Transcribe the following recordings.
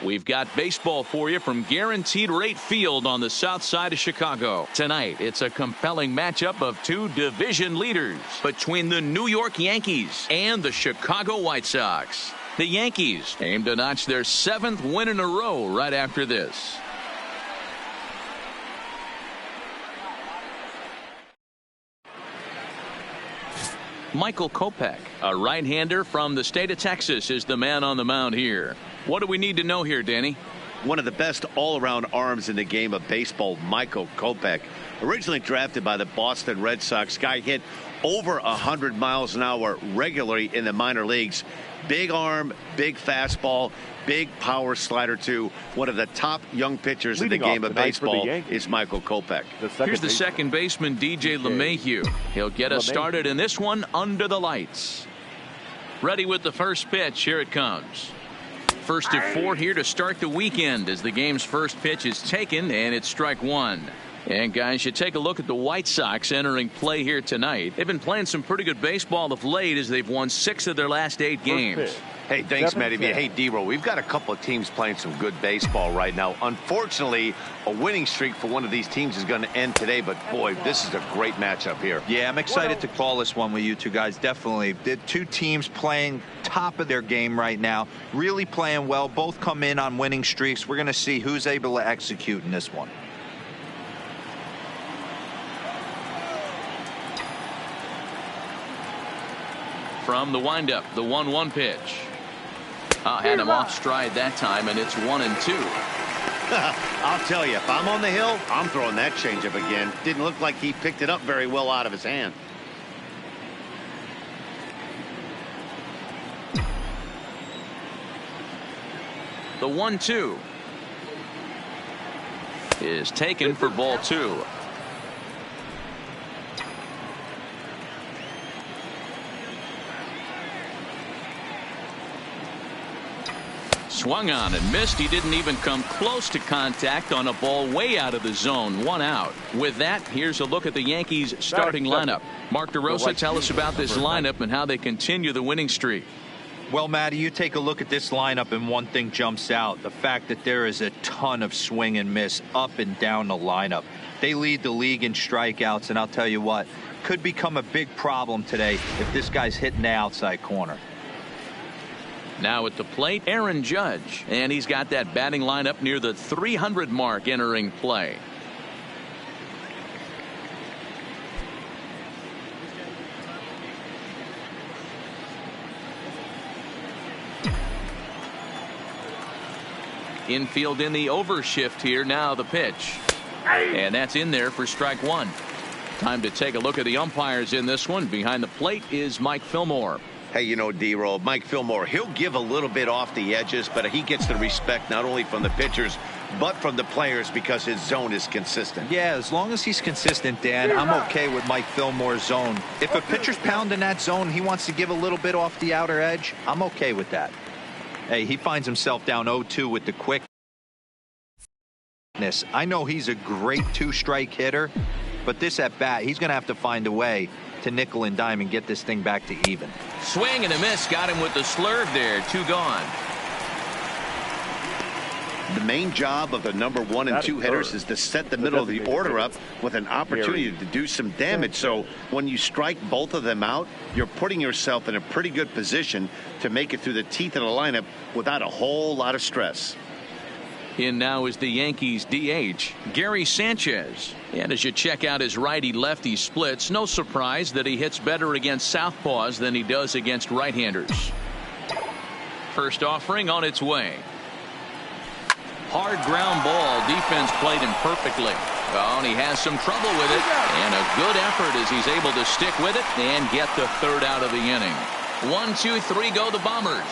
We've got baseball for you from Guaranteed Rate Field on the south side of Chicago. Tonight, it's a compelling matchup of two division leaders between the New York Yankees and the Chicago White Sox. The Yankees aim to notch their 7th win in a row right after this. Michael Kopech, a right-hander from the state of Texas, is the man on the mound here. What do we need to know here, Danny? One of the best all-around arms in the game of baseball, Michael Kopech. Originally drafted by the Boston Red Sox, guy hit over 100 miles an hour regularly in the minor leagues. Big arm, big fastball, big power slider too. One of the top young pitchers in the game of baseball is Michael Kopech. Here's the second baseman, DJ LeMahieu. He'll get us started in this one under the lights. Ready with the first pitch. Here it comes. First of 4 here to start the weekend as the game's first pitch is taken, and it's strike one. And guys, you take a look at the White Sox entering play here tonight. They've been playing some pretty good baseball of late as they've won 6 of their last 8 games. Hey, thanks, Matty. Hey, D-Row, we've got a couple of teams playing some good baseball right now. Unfortunately, a winning streak for one of these teams is going to end today, but boy, this is a great matchup here. Yeah, I'm excited to call this one with you two guys. Definitely. The two teams playing top of their game right now, really playing well. Both come in on winning streaks. We're going to see who's able to execute in this one. From the windup, the 1-1 pitch. Had him off stride that time, and it's 1-2. I'll tell you, if I'm on the hill, I'm throwing that changeup again. Didn't look like he picked it up very well out of his hand. The 1-2 is taken for ball 2. Swung on and missed. He didn't even come close to contact on a ball way out of the zone. 1 out. With that, here's a look at the Yankees starting lineup. Mark DeRosa, tell us about this lineup and how they continue the winning streak. Well, Matty, you take a look at this lineup and one thing jumps out. The fact that there is a ton of swing and miss up and down the lineup. They lead the league in strikeouts, and I'll tell you what, could become a big problem today if this guy's hitting the outside corner. Now at the plate, Aaron Judge, and he's got that batting lineup near the 300 mark entering play. Infield in the overshift here. Now the pitch, and that's in there for strike one. Time to take a look at the umpires in this one. Behind the plate is Mike Fillmore. Hey, you know, D-Roll, Mike Fillmore, he'll give a little bit off the edges, but he gets the respect not only from the pitchers, but from the players because his zone is consistent. Yeah, as long as he's consistent, Dan, I'm okay with Mike Fillmore's zone. If a pitcher's pounding that zone, he wants to give a little bit off the outer edge, I'm okay with that. Hey, he finds himself down 0-2 with the quickness. I know he's a great 2-strike hitter, but this at bat, he's going to have to find a way to nickel and dime and get this thing back to even. Swing and a miss. Got him with the slurve there. 2 gone. The main job of the number 1 and 2 hitters is to set the middle of the order up with an opportunity to do some damage. So when you strike both of them out, you're putting yourself in a pretty good position to make it through the teeth of the lineup without a whole lot of stress. In now is the Yankees DH, Gary Sanchez. And as you check out his righty-lefty splits, no surprise that he hits better against southpaws than he does against right-handers. First offering on its way. Hard ground ball. Defense played him perfectly. Oh, and he has some trouble with it. And a good effort as he's able to stick with it and get the 3rd out of the inning. 1, 2, 3 go the Bombers.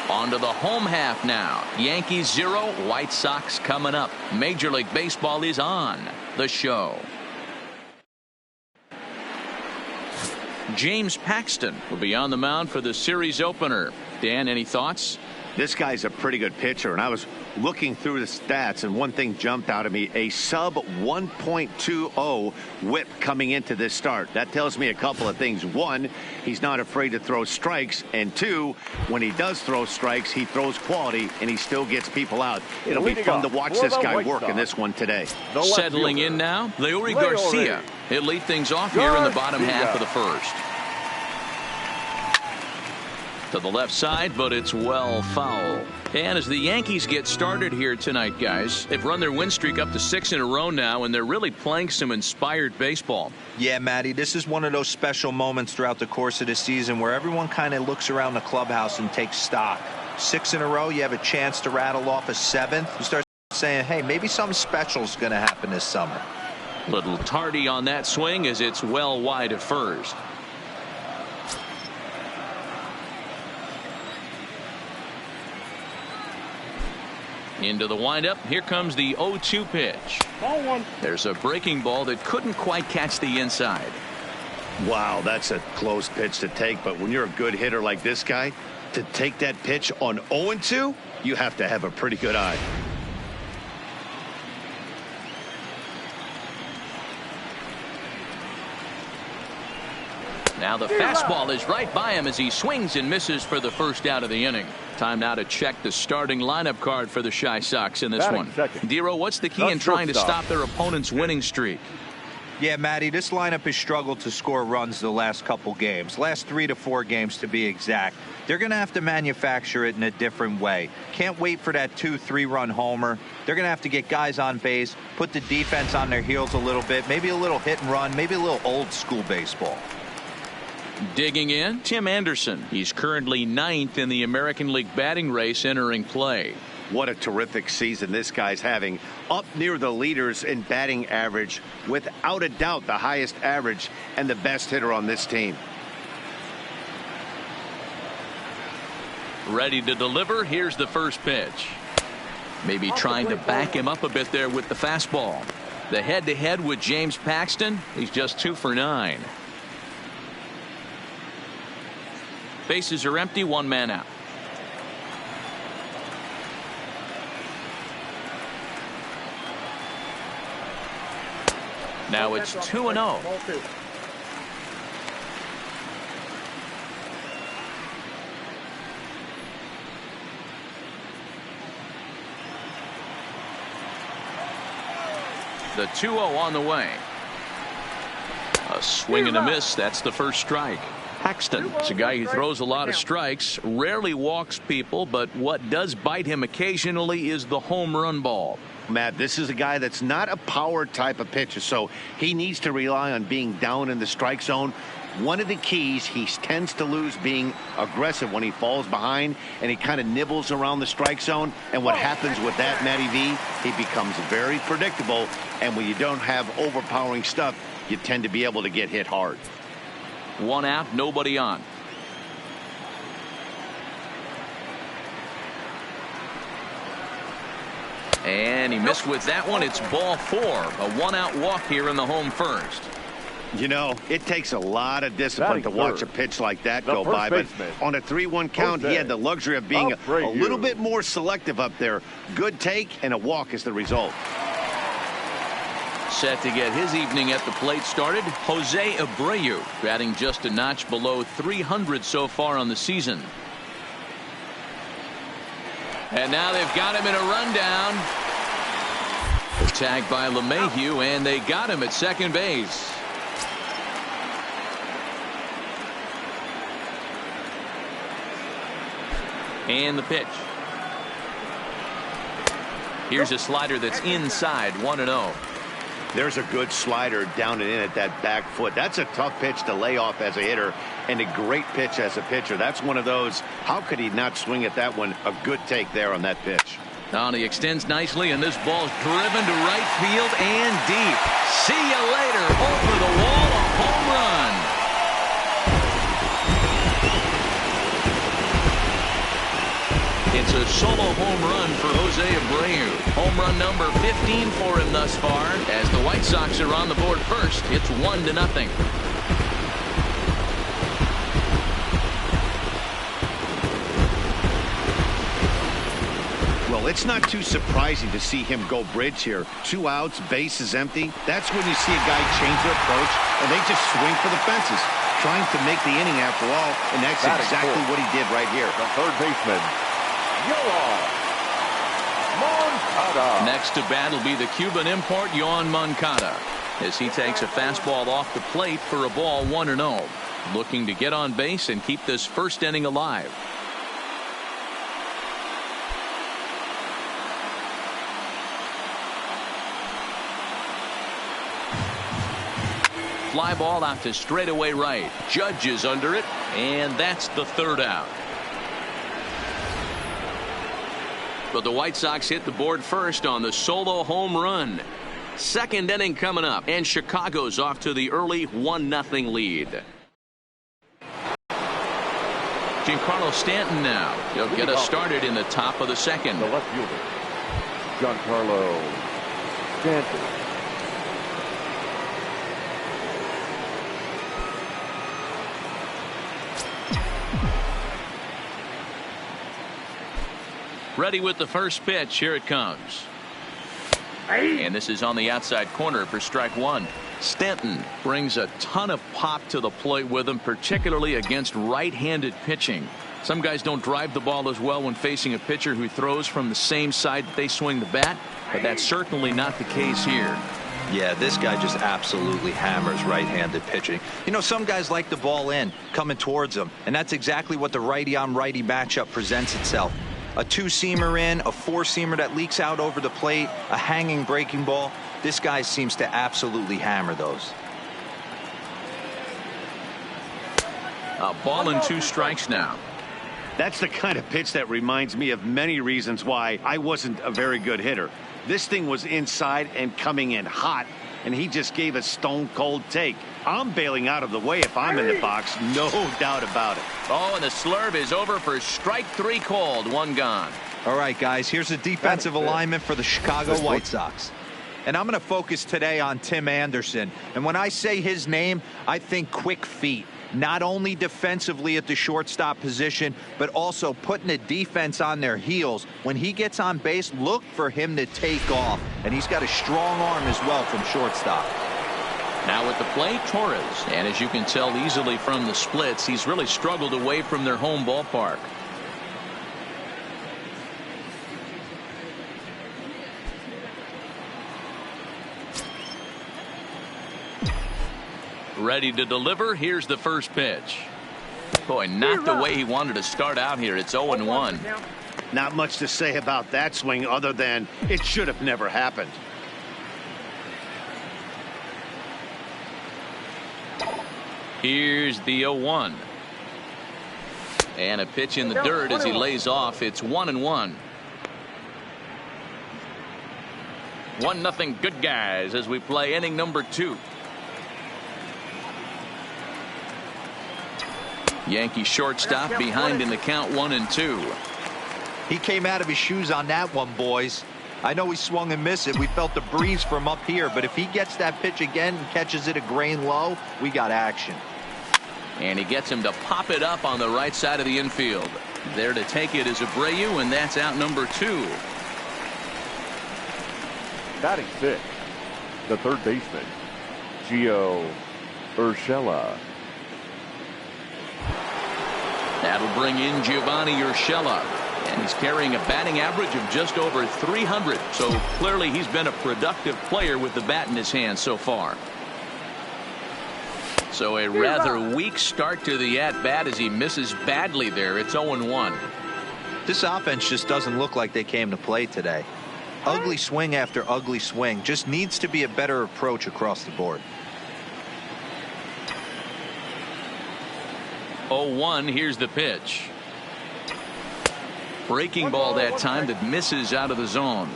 On to the home half now. Yankees 0, White Sox coming up. Major League Baseball is on the show. James Paxton will be on the mound for the series opener. Dan, any thoughts? This guy's a pretty good pitcher, and I was looking through the stats, and one thing jumped out at me: a sub 1.20 whip coming into this start. That tells me a couple of things. One, he's not afraid to throw strikes, and two, when he does throw strikes, he throws quality, and he still gets people out. It'll be fun to watch this guy work in this one today. Settling in now, Leury Garcia. He'll lead things off here in the bottom half of the first. To the left side, but it's well foul. And as the Yankees get started here tonight, guys, they've run their win streak up to 6 in a row now, and they're really playing some inspired baseball. Yeah, Matty, this is one of those special moments throughout the course of the season where everyone kind of looks around the clubhouse and takes stock. 6 in a row, you have a chance to rattle off a 7th. You start saying, hey, maybe something special is going to happen this summer. Little tardy on that swing as it's well wide at first. Into the windup. Here comes the 0-2 pitch. Ball one. There's a breaking ball that couldn't quite catch the inside. Wow, that's a close pitch to take, but when you're a good hitter like this guy, to take that pitch on 0-2, you have to have a pretty good eye. Now the fastball is right by him as he swings and misses for the first out of the inning. Time now to check the starting lineup card for the Chi Sox in this one. Dero, what's the key in trying to stop their opponent's winning streak? Yeah, Matty, this lineup has struggled to score runs the last couple games. Last 3 to 4 games to be exact. They're going to have to manufacture it in a different way. Can't wait for that 2-3 run homer. They're going to have to get guys on base, put the defense on their heels a little bit, maybe a little hit and run, maybe a little old school baseball. Digging in, Tim Anderson. He's currently 9th in the American League batting race entering play. What a terrific season this guy's having. Up near the leaders in batting average, without a doubt the highest average and the best hitter on this team. Ready to deliver. Here's the first pitch. Maybe trying to back him up a bit there with the fastball. The head-to-head with James Paxton. He's just 2 for 9. Bases are empty, 1 man out. Now it's 2-0. The 2-0 on the way. A swing and a miss. That's the first strike. Paxton is a guy who throws a lot of strikes, rarely walks people, but what does bite him occasionally is the home run ball. Matt, this is a guy that's not a power type of pitcher, so he needs to rely on being down in the strike zone. One of the keys, he tends to lose being aggressive when he falls behind, and he kind of nibbles around the strike zone. And what happens with that, Matty V, he becomes very predictable, and when you don't have overpowering stuff, you tend to be able to get hit hard. 1 out, nobody on. And he missed with that one. It's ball 4. A 1-out walk here in the home first. You know, it takes a lot of discipline to watch a pitch like that go by, but on a 3-1 count, he had the luxury of being a little bit more selective up there. Good take and a walk is the result. Set to get his evening at the plate started, Jose Abreu, batting just a notch below 300 so far on the season. And now they've got him in a rundown. Tagged by LeMahieu, and they got him at second base. And the pitch. Here's a slider that's inside, 1-0. There's a good slider down and in at that back foot. That's a tough pitch to lay off as a hitter, and a great pitch as a pitcher. That's one of those, how could he not swing at that one? A good take there on that pitch. Now he extends nicely, and this ball's driven to right field and deep. See you later. Over the wall, a home run. It's a solo home run for Jose Abreu. Home run number 15 for him thus far. As the White Sox are on the board first, it's 1-0. it's not too surprising to see him go bridge here. 2 outs, base is empty. That's when you see a guy change their approach, and they just swing for the fences, trying to make the inning after all, and that's exactly what he did right here. The third baseman, Moncada. Next to bat will be the Cuban import, Moncada, as he takes a fastball off the plate for a ball 1-0. Looking to get on base and keep this first inning alive. Fly ball out to straightaway right. Judge is under it, and that's the third out. But the White Sox hit the board first on the solo home run. Second inning coming up, and Chicago's off to the early 1-0 lead. Giancarlo Stanton now. He'll get us started in the top of the second. The left fielder, Giancarlo Stanton. Ready with the first pitch. Here it comes. And this is on the outside corner for strike one. Stanton brings a ton of pop to the plate with him, particularly against right-handed pitching. Some guys don't drive the ball as well when facing a pitcher who throws from the same side that they swing the bat, but that's certainly not the case here. Yeah, this guy just absolutely hammers right-handed pitching. You know, some guys like the ball in, coming towards them, and that's exactly what the righty-on-righty matchup presents itself. A two-seamer in, a four-seamer that leaks out over the plate, a hanging breaking ball. This guy seems to absolutely hammer those. A ball and 2 strikes now. That's the kind of pitch that reminds me of many reasons why I wasn't a very good hitter. This thing was inside and coming in hot, and he just gave a stone-cold take. I'm bailing out of the way if I'm in the box, no doubt about it. Oh, and the slurve is over for strike 3 called. 1 gone. All right, guys, here's the defensive alignment for the Chicago White Sox. And I'm going to focus today on Tim Anderson. And when I say his name, I think quick feet. Not only defensively at the shortstop position, but also putting the defense on their heels. When he gets on base, look for him to take off. And he's got a strong arm as well from shortstop. Now at the plate, Torres. And as you can tell easily from the splits, he's really struggled away from their home ballpark. Ready to deliver. Here's the first pitch. Boy, not the way he wanted to start out here. It's 0-1. Not much to say about that swing other than it should have never happened. Here's the 0-1. And a pitch in the dirt as he lays off. It's 1-1. 1-0 good guys as we play inning number 2. Yankee shortstop behind in the count 1-2. He came out of his shoes on that one, boys. I know he swung and missed it. We felt the breeze from up here, but if he gets that pitch again and catches it a grain low, we got action. And he gets him to pop it up on the right side of the infield. There to take it is Abreu, and that's out number 2. Batting 6, the third baseman, Gio Urshela. That'll bring in Giovanni Urshela. And he's carrying a batting average of just over 300. So clearly he's been a productive player with the bat in his hand so far. So a rather weak start to the at-bat as he misses badly there. It's 0-1. This offense just doesn't look like they came to play today. Ugly swing after ugly swing. Just needs to be a better approach across the board. 0-1. Here's the pitch. Breaking ball that time that misses out of the zone.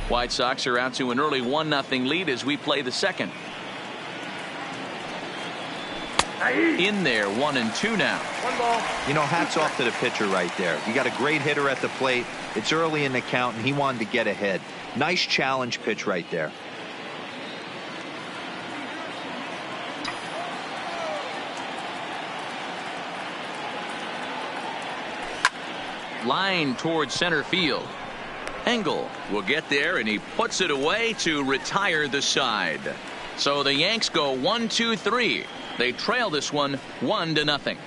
White Sox are out to an early 1-0 lead as we play the second. In there, 1-2 now. You know, hats off to the pitcher right there. You got a great hitter at the plate. It's early in the count, and he wanted to get ahead. Nice challenge pitch right there. Line towards center field. Engel will get there, and he puts it away to retire the side. So the Yanks go 1-2-3. They trail this one 1-0.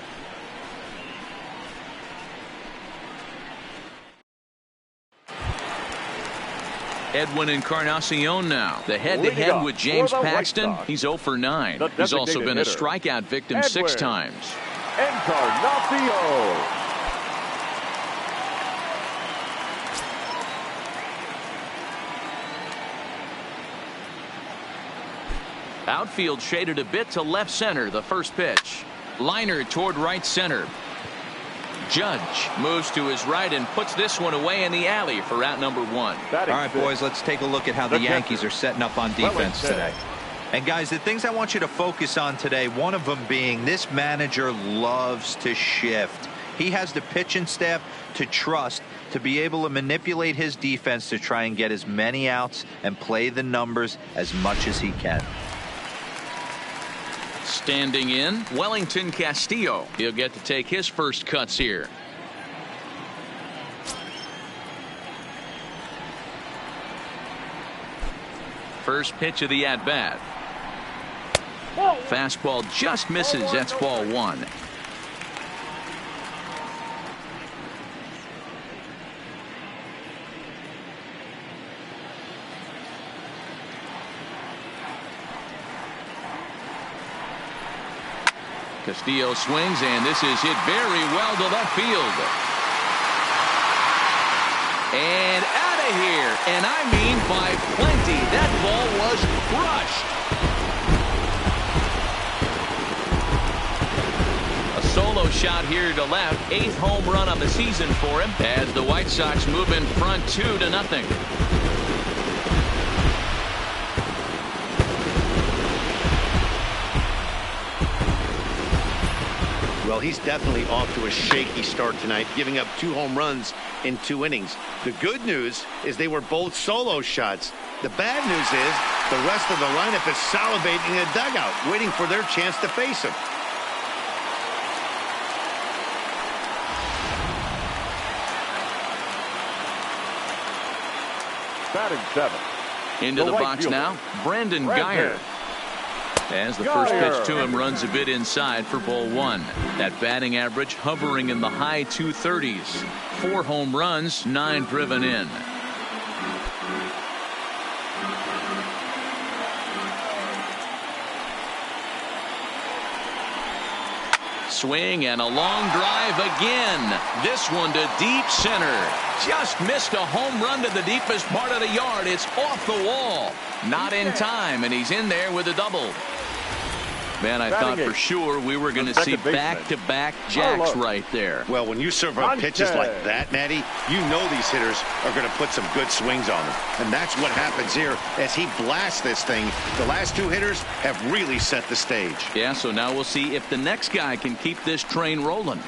Edwin Encarnacion now. The head-to-head with James Paxton. He's 0 for 9. He's also been a strikeout victim 6 times. Encarnacion. Outfield shaded a bit to left center. The first pitch. Liner toward right center. Judge moves to his right and puts this one away in the alley for out number 1. All right, boys, let's take a look at how the Yankees are setting up on defense today. And guys, the things I want you to focus on today, one of them being this manager loves to shift. He has the pitching staff to trust to be able to manipulate his defense to try and get as many outs and play the numbers as much as he can. Standing in, Wellington Castillo. He'll get to take his first cuts here. First pitch of the at-bat. Fastball just misses. That's ball 1. Castillo swings, and this is hit very well to left field. And out of here, and I mean by plenty. That ball was crushed. A solo shot here to left. 8th home run on the season for him as the White Sox move in front 2-0. Well, he's definitely off to a shaky start tonight, giving up 2 home runs in 2 innings. The good news is they were both solo shots. The bad news is the rest of the lineup is salivating in the dugout, waiting for their chance to face him. Batting 7. Into the box now, Brandon Guyer. As the first pitch to him runs a bit inside for ball 1. That batting average hovering in the high 230s. 4 home runs, 9 driven in. Swing and a long drive again. This one to deep center. Just missed a home run to the deepest part of the yard. It's off the wall. Not in time, and he's in there with a double. Man, I thought for sure we were going to see back-to-back jacks right there. Well, when you serve up pitches like that, Matty, you know these hitters are going to put some good swings on them. And that's what happens here as he blasts this thing. The last 2 hitters have really set the stage. Yeah, so now we'll see if the next guy can keep this train rolling.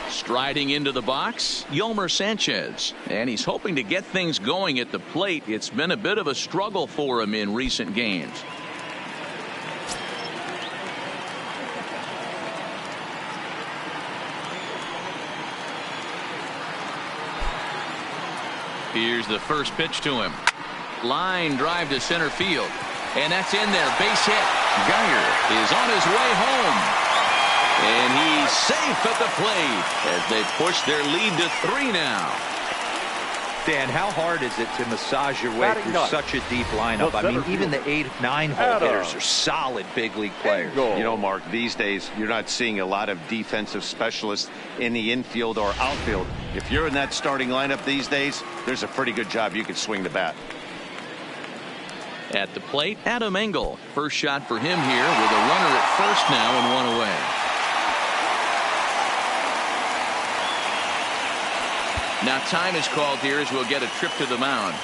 Striding into the box, Yolmer Sanchez. And he's hoping to get things going at the plate. It's been a bit of a struggle for him in recent games. Here's the first pitch to him. Line drive to center field. And that's in there. Base hit. Guyer is on his way home. And he's safe at the plate as they push their lead to 3 now. Dan, how hard is it to massage your way through such a deep lineup? I mean, even the 8, 9 hole hitters are solid big league players. You know, Mark, these days you're not seeing a lot of defensive specialists in the infield or outfield. If you're in that starting lineup these days, there's a pretty good job you can swing the bat. At the plate, Adam Engel. First shot for him here with a runner at first now and 1 away. Now time is called here as we'll get a trip to the mound.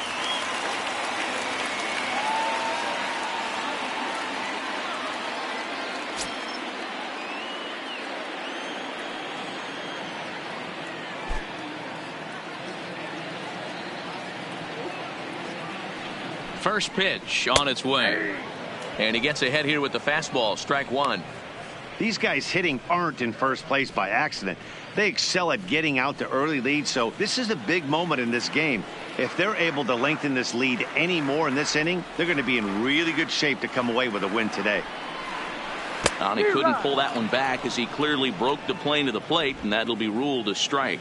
First pitch on its way. And he gets ahead here with the fastball. Strike 1. These guys hitting aren't in first place by accident. They excel at getting out to early leads, so this is a big moment in this game. If they're able to lengthen this lead any more in this inning, they're going to be in really good shape to come away with a win today. And he couldn't pull that one back as he clearly broke the plane to the plate, and that'll be ruled a strike.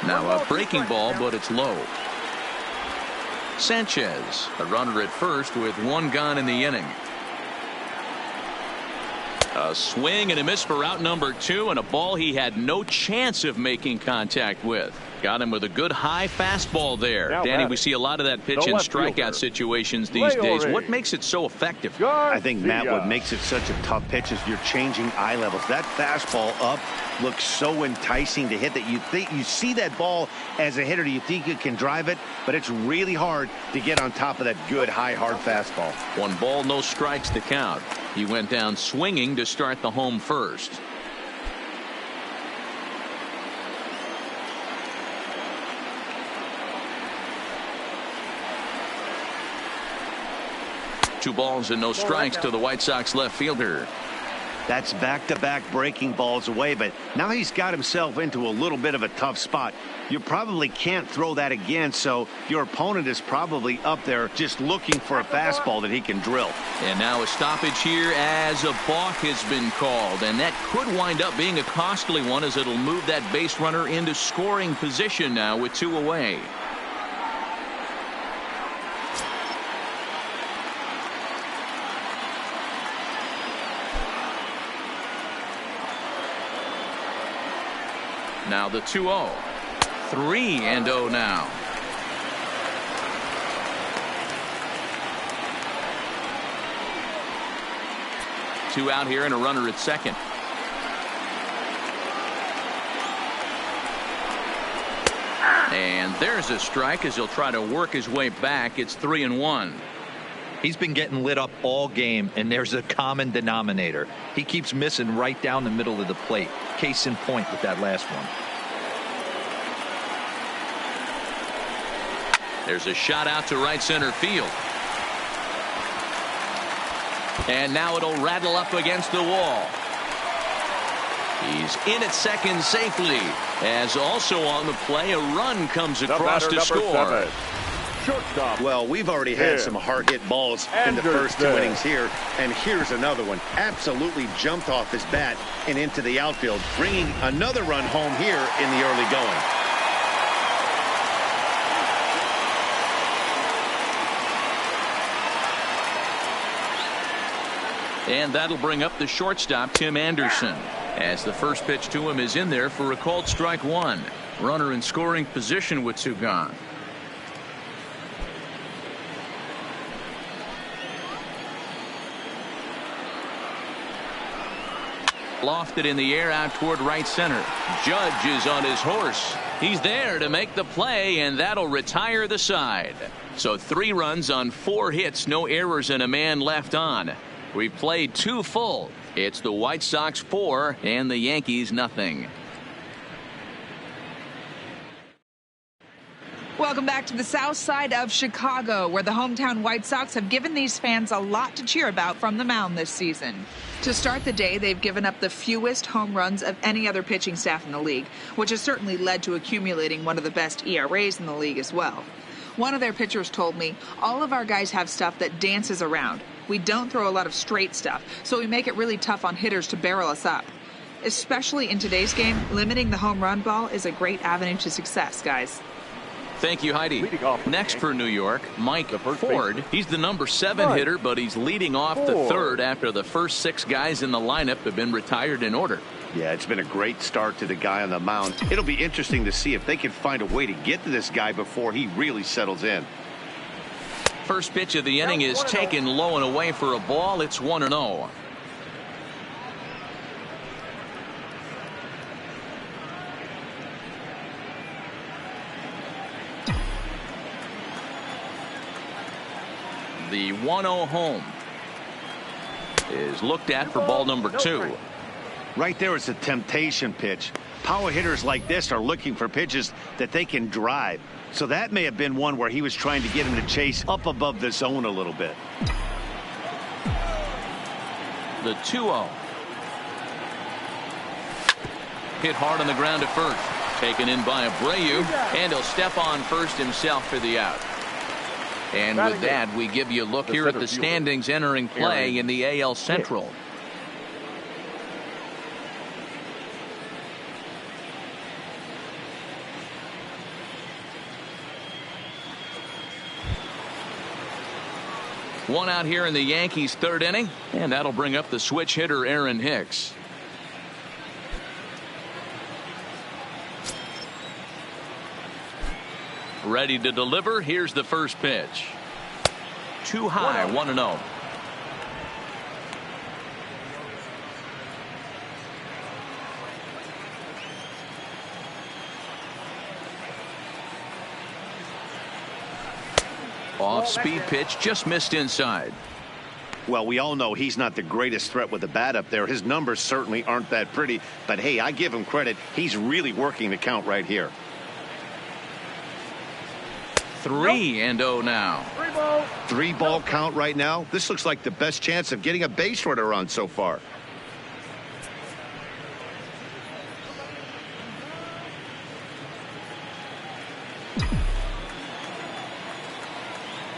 Now a breaking ball, but it's low. Sanchez, a runner at first with one gone in the inning. A swing and a miss for out number 2, and a ball he had no chance of making contact with. Got him with a good high fastball there. Now Danny, batting, we see a lot of that pitch in strikeout situations these days. What makes it so effective? I think, Matt, what makes it such a tough pitch is you're changing eye levels. That fastball up looks so enticing to hit that you see that ball as a hitter, you think you can drive it, but it's really hard to get on top of that good high hard fastball. 1 ball, no strikes to count. He went down swinging to start the home first. Two balls and no strikes to the White Sox left fielder. That's back-to-back breaking balls away, but now he's got himself into a little bit of a tough spot. You probably can't throw that again, so your opponent is probably up there just looking for a fastball that he can drill. And now a stoppage here as a balk has been called, and that could wind up being a costly one as it'll move that base runner into scoring position now with 2 away. Now the 2-0. 3-0 now. Two out here and a runner at second. And there's a strike as he'll try to work his way back. It's 3-1. He's been getting lit up all game, and there's a common denominator. He keeps missing right down the middle of the plate. Case in point with that last one. There's a shot out to right center field. And now it'll rattle up against the wall. He's in at second safely, as also on the play a run comes across to score. 7. Shortstop. Well, we've already had some hard-hit balls in the first 2 innings here, and here's another one. Absolutely jumped off his bat and into the outfield, bringing another run home here in the early going. And that'll bring up the shortstop, Tim Anderson, as the first pitch to him is in there for a called strike 1. Runner in scoring position with 2 gone. Lofted in the air out toward right center. Judge is on his horse. He's there to make the play, and that'll retire the side. So 3 runs on 4 hits, no errors, and a man left on. We played 2 full. It's the White Sox 4 and the Yankees nothing. Welcome back to the south side of Chicago, where the hometown White Sox have given these fans a lot to cheer about from the mound this season. To start the day, they've given up the fewest home runs of any other pitching staff in the league, which has certainly led to accumulating one of the best ERAs in the league as well. One of their pitchers told me, all of our guys have stuff that dances around. We don't throw a lot of straight stuff, so we make it really tough on hitters to barrel us up. Especially in today's game, limiting the home run ball is a great avenue to success, guys. Thank you, Heidi. Next for New York, Mike Ford. He's the number 7 hitter, but he's leading off the third after the first 6 guys in the lineup have been retired in order. Yeah, it's been a great start to the guy on the mound. It'll be interesting to see if they can find a way to get to this guy before he really settles in. First pitch of the inning is taken low and away for a ball. It's 1-0. The 1-0 home is looked at for ball number 2. Right there is a temptation pitch. Power hitters like this are looking for pitches that they can drive. So that may have been one where he was trying to get him to chase up above the zone a little bit. The 2-0. Hit hard on the ground at first. Taken in by Abreu, and he'll step on first himself for the out. And with that, we give you a look here at the standings entering play in the AL Central. One out here in the Yankees' third inning, and that'll bring up the switch hitter Aaron Hicks. Ready to deliver. Here's the first pitch. Too high, 1-0. Off-speed pitch, just missed inside. Well, we all know he's not the greatest threat with the bat up there. His numbers certainly aren't that pretty. But, hey, I give him credit. He's really working the count right here. 3-0 now. 3-ball count right now. This looks like the best chance of getting a base runner on so far.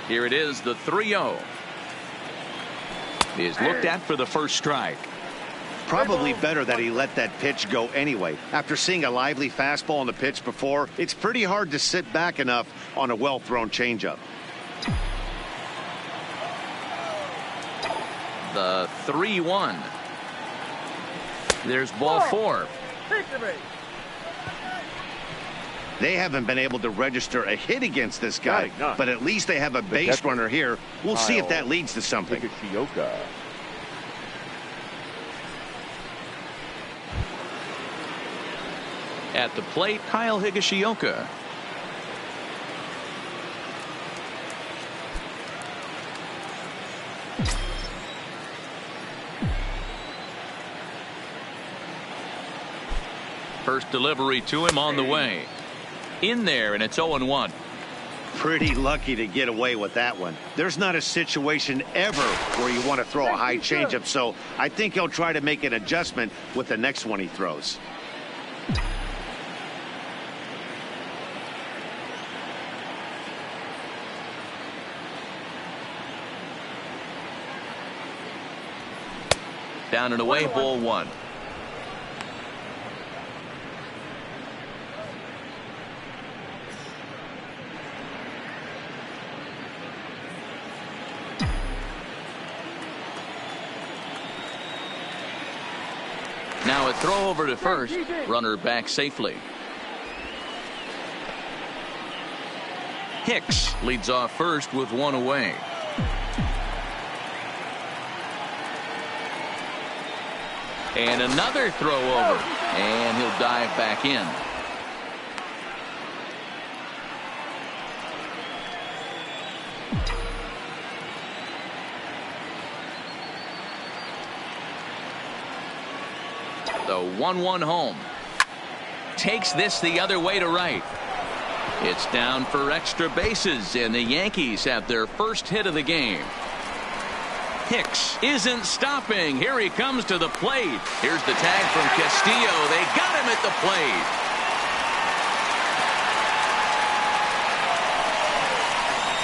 Here it is, the 3-0. Is looked at for the first strike. Probably better that he let that pitch go anyway. After seeing a lively fastball on the pitch before, it's pretty hard to sit back enough on a well-thrown changeup. The 3-1. There's ball 4. They haven't been able to register a hit against this guy, but at least they have a base runner here. We'll see if that leads to something. At the plate, Kyle Higashioka. First delivery to him on the way. In there, and it's 0-1. Pretty lucky to get away with that one. There's not a situation ever where you want to throw a high changeup, so I think he'll try to make an adjustment with the next one he throws. Down and away, ball 1. Now a throw over to first. Runner back safely. Hicks leads off first with one away. And another throw over. And he'll dive back in. The 1-1 home. Takes this the other way to right. It's down for extra bases, and the Yankees have their first hit of the game. Hicks isn't stopping. Here he comes to the plate. Here's the tag from Castillo. They got him at the plate.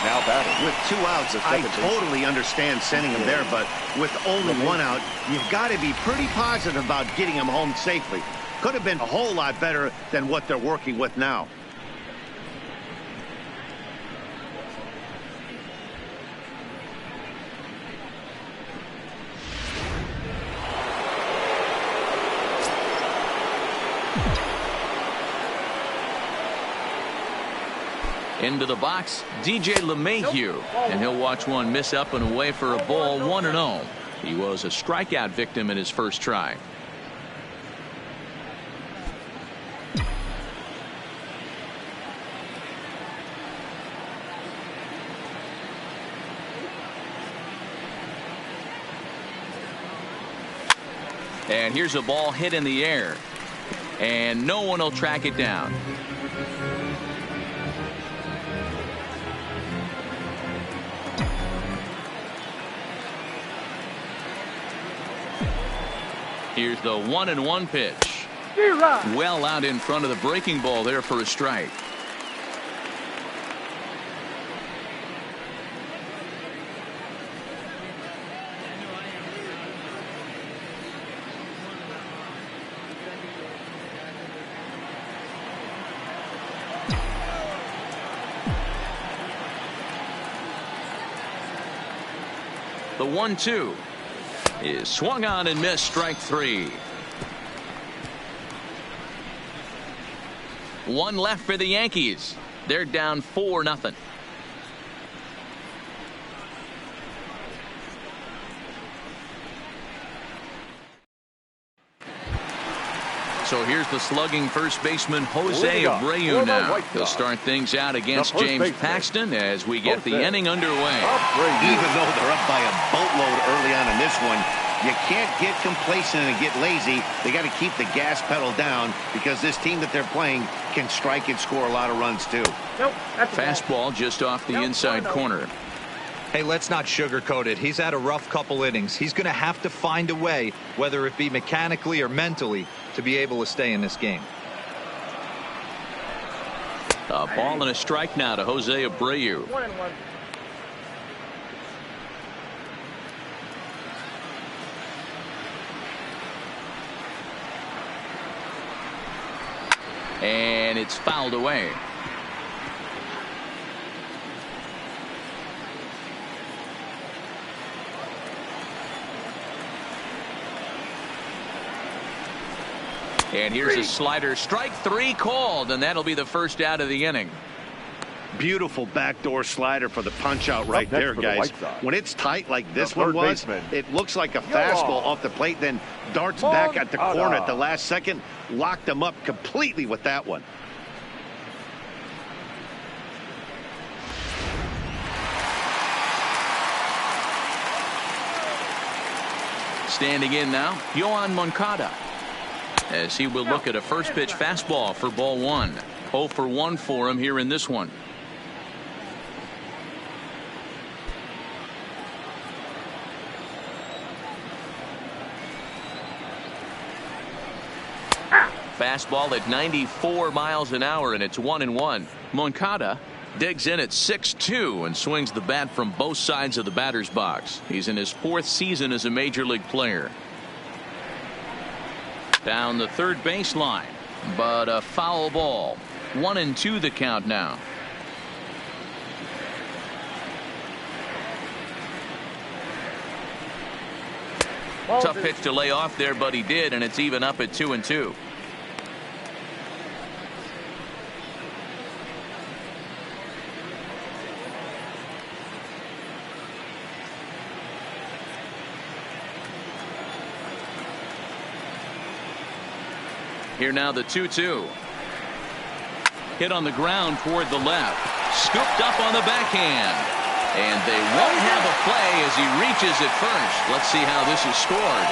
Now batting. With 2 outs, I totally understand sending him there, but with only 1 out, you've got to be pretty positive about getting him home safely. Could have been a whole lot better than what they're working with now. Into the box, DJ LeMahieu, and he'll watch one miss up and away for a ball, 1-0. He was a strikeout victim in his first try. And here's a ball hit in the air. And no one will track it down. Here's the 1-1 pitch. Well out in front of the breaking ball there for a strike. The 1-2 is swung on and missed. Strike three. One left for the Yankees. They're down 4-0. So here's the slugging first baseman Jose Abreu now. He'll start things out against James Paxton as we get the inning underway. Even though they're up by a boatload early on in this one, you can't get complacent and get lazy. They got to keep the gas pedal down because this team that they're playing can strike and score a lot of runs too. Fastball just off the inside corner. Hey, let's not sugarcoat it. He's had a rough couple innings. He's going to have to find a way, whether it be mechanically or mentally, to be able to stay in this game. A ball and a strike now to Jose Abreu. 1-1. And it's fouled away. And here's a slider. Strike three called, and that'll be the first out of the inning. Beautiful backdoor slider for the punch out right there, guys. When it's tight like this one was, it looks like a fastball off the plate, then darts back at the corner at the last second. Locked them up completely with that one. Standing in now, Yoan Moncada, as he will look at a first pitch fastball for ball one. 0 for 1 for him here in this one. Fastball at 94 miles an hour, and it's 1-1. Moncada digs in at 6-2 and swings the bat from both sides of the batter's box. He's in his 4th season as a major league player. Down the third baseline, but a foul ball. 1-2 the count now. Tough pitch to lay off there, but he did, and it's even up at 2-2. Here now the 2-2. Hit on the ground toward the left. Scooped up on the backhand. And they won't have a play as he reaches at first. Let's see how this is scored.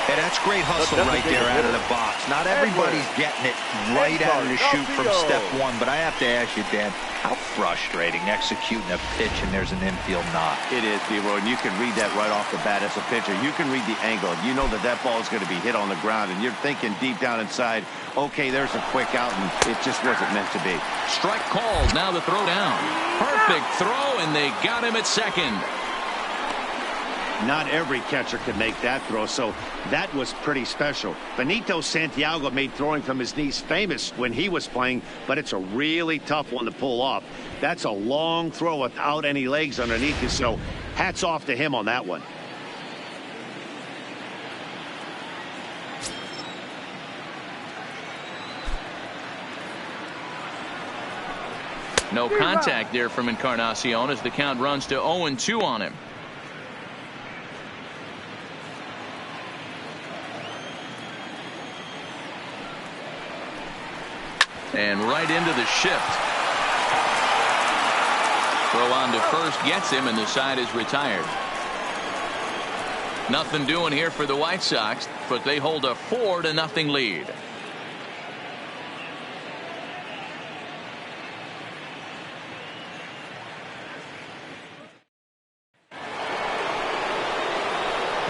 Hey, that's great hustle right there out of the box. Not everybody's getting it right out of the chute from step one, but I have to ask you, Dan, how frustrating executing a pitch and there's an infield knock. It is, D-Roy, and you can read that right off the bat as a pitcher. You can read the angle. You know that that ball is going to be hit on the ground, and you're thinking deep down inside, okay, there's a quick out, and it just wasn't meant to be. Strike called. Now the throw down. Perfect throw, and they got him at second. Not every catcher can make that throw, so that was pretty special. Benito Santiago made throwing from his knees famous when he was playing, but it's a really tough one to pull off. That's a long throw without any legs underneath you, so hats off to him on that one. No contact there from Encarnacion as the count runs to 0-2 on him. And right into the shift. Throw on to first gets him, and the side is retired. Nothing doing here for the White Sox, but they hold a 4-0 lead.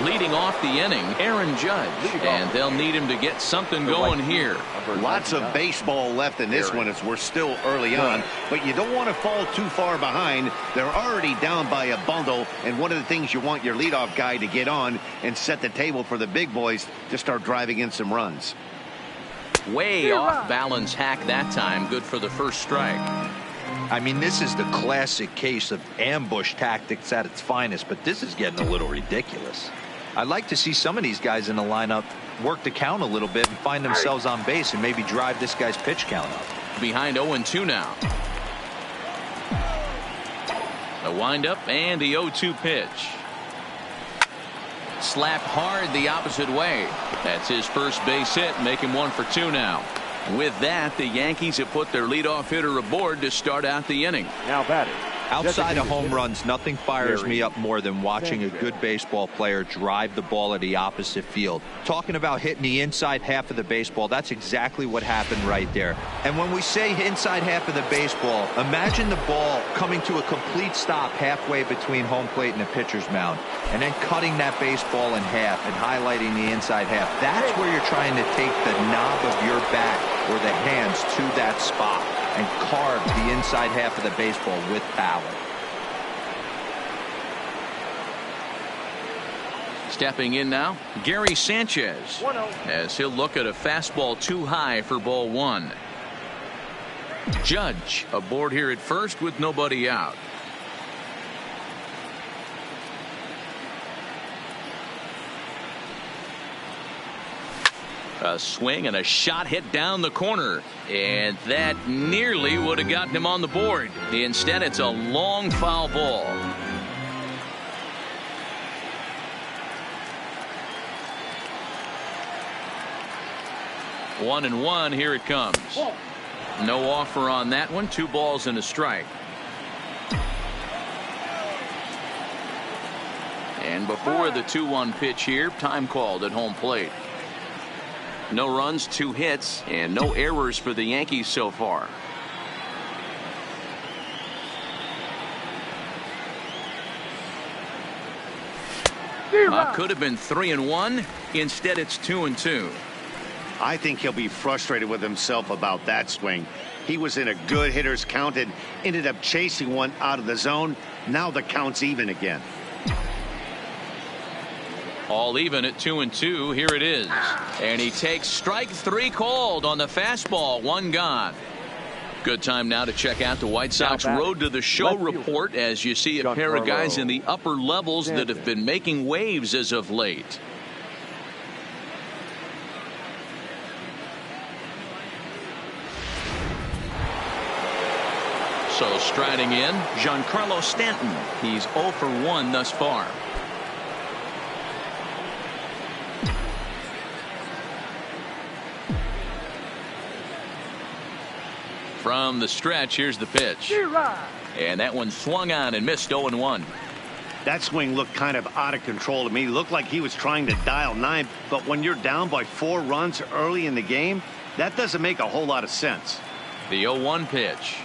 Leading off the inning, Aaron Judge. And they'll need him to get something going here. Lots of baseball left in this one as we're still early on, but you don't want to fall too far behind. They're already down by a bundle, and one of the things you want your leadoff guy to get on and set the table for the big boys to start driving in some runs. Way off balance hack that time. Good for the first strike. I mean, this is the classic case of ambush tactics at its finest, but this is getting a little ridiculous. I'd like to see some of these guys in the lineup work the count a little bit and find themselves on base and maybe drive this guy's pitch count up. Behind 0-2 now. The windup and the 0-2 pitch. Slapped hard the opposite way. That's his first base hit, making 1 for 2 now. With that, the Yankees have put their leadoff hitter aboard to start out the inning. Now batting. Outside of home runs, nothing fires me up more than watching a good baseball player drive the ball at the opposite field. Talking about hitting the inside half of the baseball, that's exactly what happened right there. And when we say inside half of the baseball, imagine the ball coming to a complete stop halfway between home plate and the pitcher's mound, and then cutting that baseball in half and highlighting the inside half. That's where you're trying to take the knob of your bat or the hands to that spot and carve the inside half of the baseball with power. Stepping in now, Gary Sanchez, as he'll look at a fastball too high for ball 1. Judge aboard here at first with nobody out. A swing and a shot hit down the corner, and that nearly would have gotten him on the board. Instead, it's a long foul ball. One and one, here it comes. No offer on that one. 2 balls and a strike. And before the 2-1 pitch here, time called at home plate. No runs, 2 hits, and no errors for the Yankees so far. Could have been 3-1. Instead, it's 2-2. I think he'll be frustrated with himself about that swing. He was in a good hitter's count and ended up chasing one out of the zone. Now the count's even again. All even at 2-2. Here it is. And he takes strike 3 called on the fastball. 1 gone. Good time now to check out the White Sox Road to the Show report as you see a pair of guys in the upper levels that have been making waves as of late. So striding in, Giancarlo Stanton. He's 0 for 1 thus far. From the stretch, here's the pitch. And that one swung on and missed 0-1. That swing looked kind of out of control to me. It looked like he was trying to dial 9, but when you're down by 4 runs early in the game, that doesn't make a whole lot of sense. The 0-1 pitch.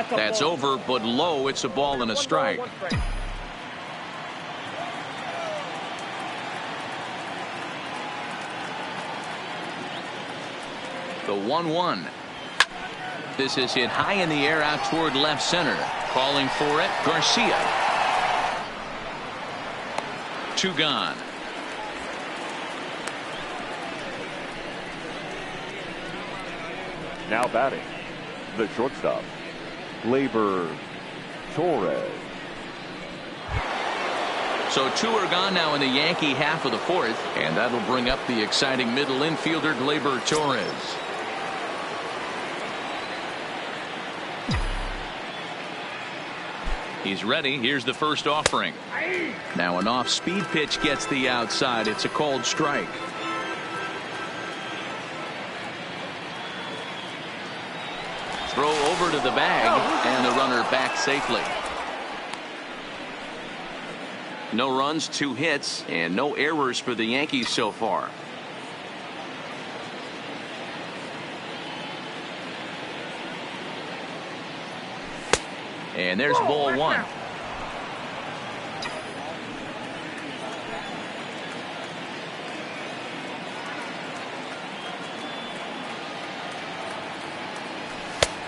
That's over, but low. It's a ball and a strike. The 1-1. This is hit high in the air out toward left center. Calling for it, Garcia. 2 gone. Now batting, the shortstop, Gleyber Torres. So 2 are gone now in the Yankee half of the 4th, and that'll bring up the exciting middle infielder Gleyber Torres. He's ready. Here's the first offering. Now an off-speed pitch gets the outside. It's a called strike. Throw over to the bag, and the runner back safely. No runs, 2 hits, and no errors for the Yankees so far. And there's ball 1.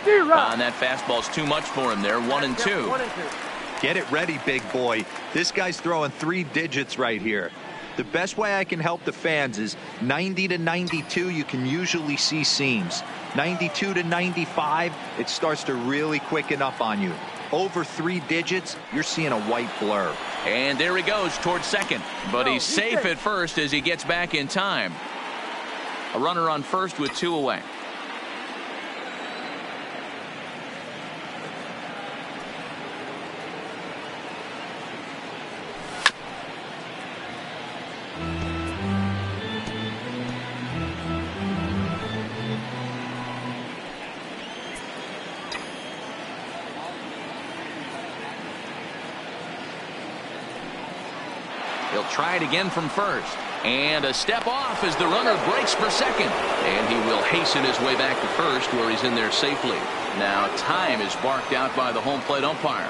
And that fastball's too much for him there. 1-2. Get it ready, big boy. This guy's throwing 3 digits right here. The best way I can help the fans is 90 to 92, you can usually see seams. 92 to 95, it starts to really quicken up on you. Over 3 digits, you're seeing a white blur. And there he goes towards second. But he's safe at first as he gets back in time. A runner on first with 2 away. He'll try it again from first. And a step off as the runner breaks for second. And he will hasten his way back to first where he's in there safely. Now time is barked out by the home plate umpire.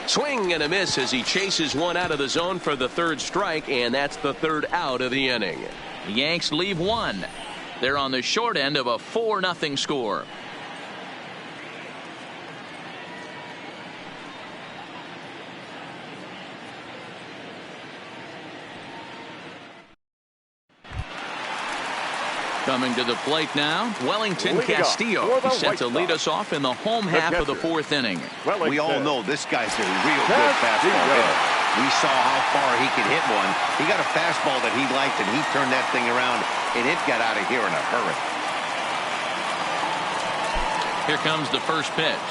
Swing and a miss as he chases one out of the zone for the 3rd strike, and that's the 3rd out of the inning. The Yanks leave 1. They're on the short end of a 4-0 score. Coming to the plate now, Wellington Castillo. He's set to lead us off in the home half of the 4th inning. We all know this guy's a real good fastball hitter. We saw how far he could hit one. He got a fastball that he liked, and he turned that thing around, and it got out of here in a hurry. Here comes the first pitch.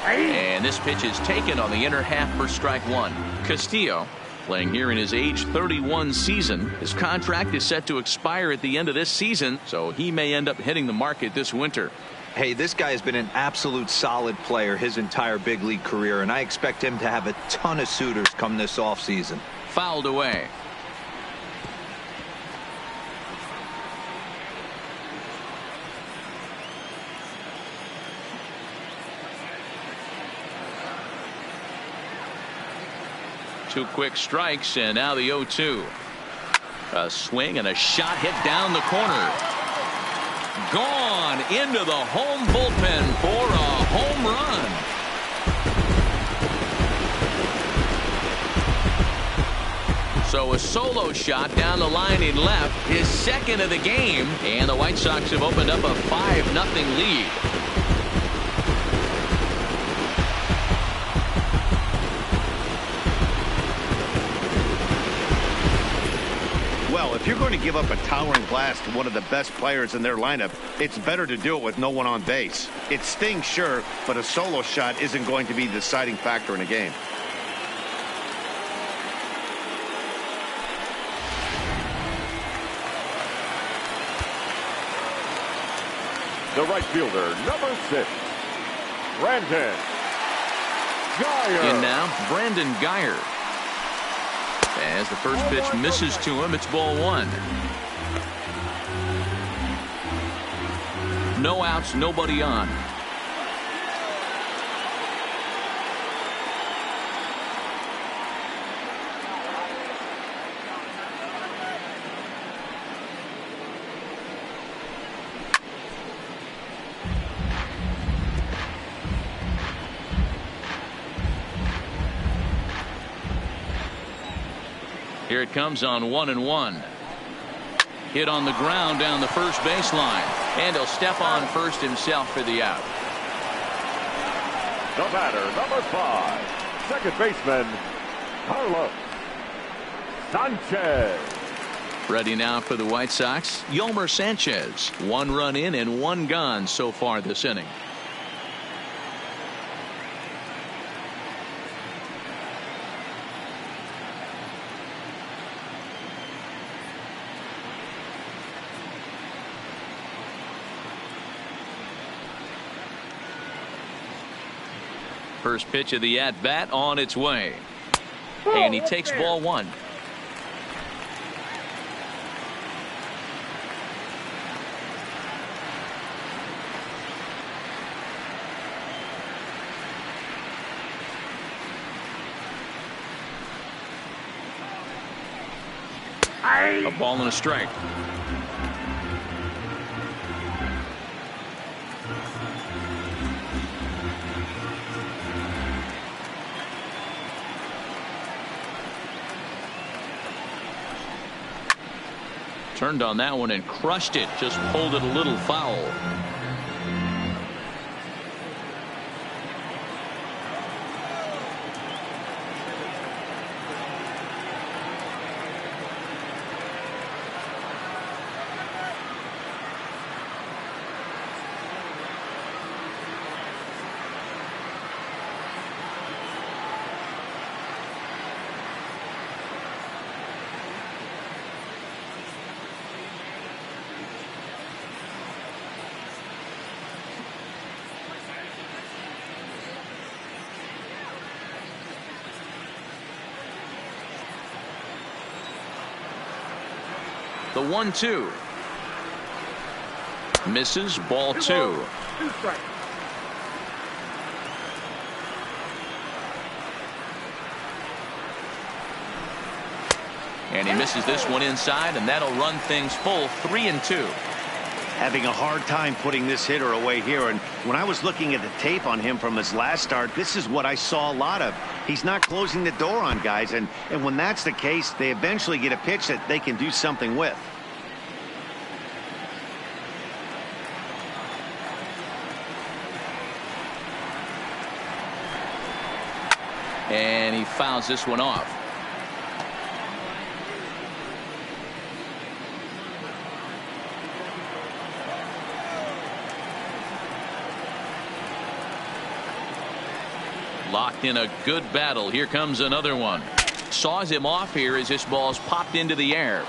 And this pitch is taken on the inner half for strike 1. Castillo playing here in his age 31 season. His contract is set to expire at the end of this season, so he may end up hitting the market this winter. Hey, this guy has been an absolute solid player his entire big league career, and I expect him to have a ton of suitors come this offseason. Fouled away. Two quick strikes, and now the 0-2. A swing and a shot hit down the corner. Gone into the home bullpen for a home run. So a solo shot down the line in left, his 2nd of the game, and the White Sox have opened up a 5-0 lead. Well, if you're going to give up a towering blast to one of the best players in their lineup, it's better to do it with no one on base. It stings, sure, but a solo shot isn't going to be the deciding factor in a game. The right fielder, number 6, Brandon Guyer. In now, Brandon Guyer. As the first pitch misses to him, it's ball 1. No outs, nobody on. Here it comes on 1-1. Hit on the ground down the first baseline. And he'll step on first himself for the out. The batter, number 5, second baseman, Carlos Sanchez. Ready now for the White Sox, Yolmer Sanchez. 1 run in and 1 gone so far this inning. First pitch of the at-bat on its way. And he takes ball 1. A ball and a strike. Turned on that one and crushed it. Just pulled it a little foul. The 1-2. Misses. Ball 2. And he misses this one inside, and that'll run things full. 3-2. Having a hard time putting this hitter away here, and when I was looking at the tape on him from his last start, this is what I saw a lot of. He's not closing the door on guys, and when that's the case, they eventually get a pitch that they can do something with. And he fouls this one off. Locked in a good battle. Here comes another one. Saws him off here as this ball's popped into the air.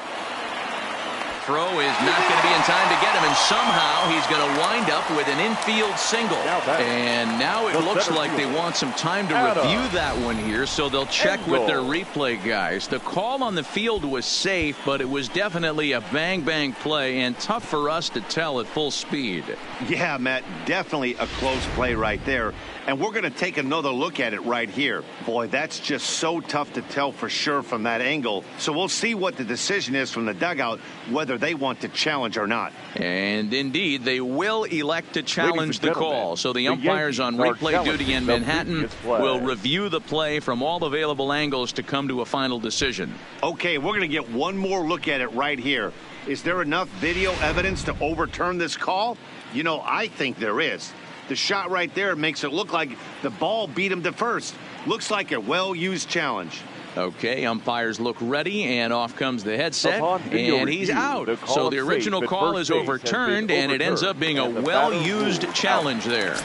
Throw is not going to be in time to get him, and somehow he's going to wind up with an infield single. And now it looks like they want some time to review that one here, so they'll check with their replay guys. The call on the field was safe, but it was definitely a bang-bang play and tough for us to tell at full speed. Yeah, Matt, definitely a close play right there. And we're going to take another look at it right here. Boy, that's just so tough to tell for sure from that angle. So we'll see what the decision is from the dugout, whether they want to challenge or not. And indeed, they will elect to challenge the call. So the umpires on replay duty in Manhattan will review the play from all available angles to come to a final decision. Okay, we're going to get one more look at it right here. Is there enough video evidence to overturn this call? You know, I think there is. The shot right there makes it look like the ball beat him to first. Looks like a well-used challenge. Okay, umpires look ready, and off comes the headset, and he's out. So the original call is overturned, and it ends up being a well-used challenge there.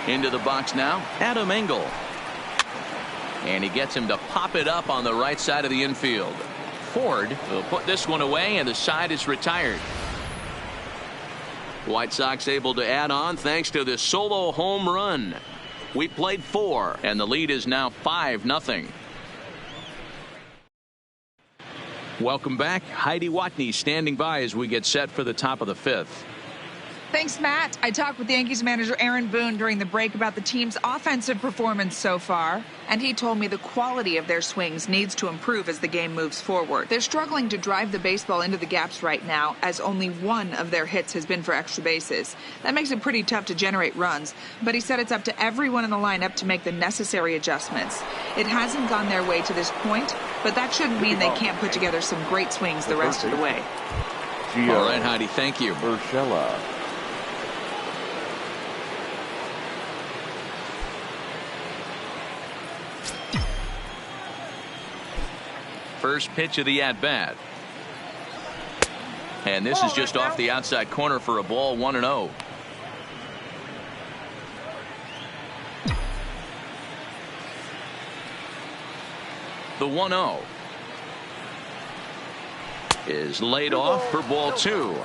Into the box now, Adam Engel. And he gets him to pop it up on the right side of the infield. Ford will put this one away, and the side is retired. White Sox able to add on thanks to this solo home run. We played 4, and the lead is now 5-0. Welcome back. Heidi Watney standing by as we get set for the top of the 5th. Thanks, Matt. I talked with Yankees manager Aaron Boone during the break about the team's offensive performance so far, and he told me the quality of their swings needs to improve as the game moves forward. They're struggling to drive the baseball into the gaps right now, as only one of their hits has been for extra bases. That makes it pretty tough to generate runs, but he said it's up to everyone in the lineup to make the necessary adjustments. It hasn't gone their way to this point, but that shouldn't mean they can't put together some great swings the rest of the way. All right, Heidi, thank you. First pitch of the at-bat. And this is just off the outside corner for a ball, 1-0. The 1-0 is laid off for ball 2.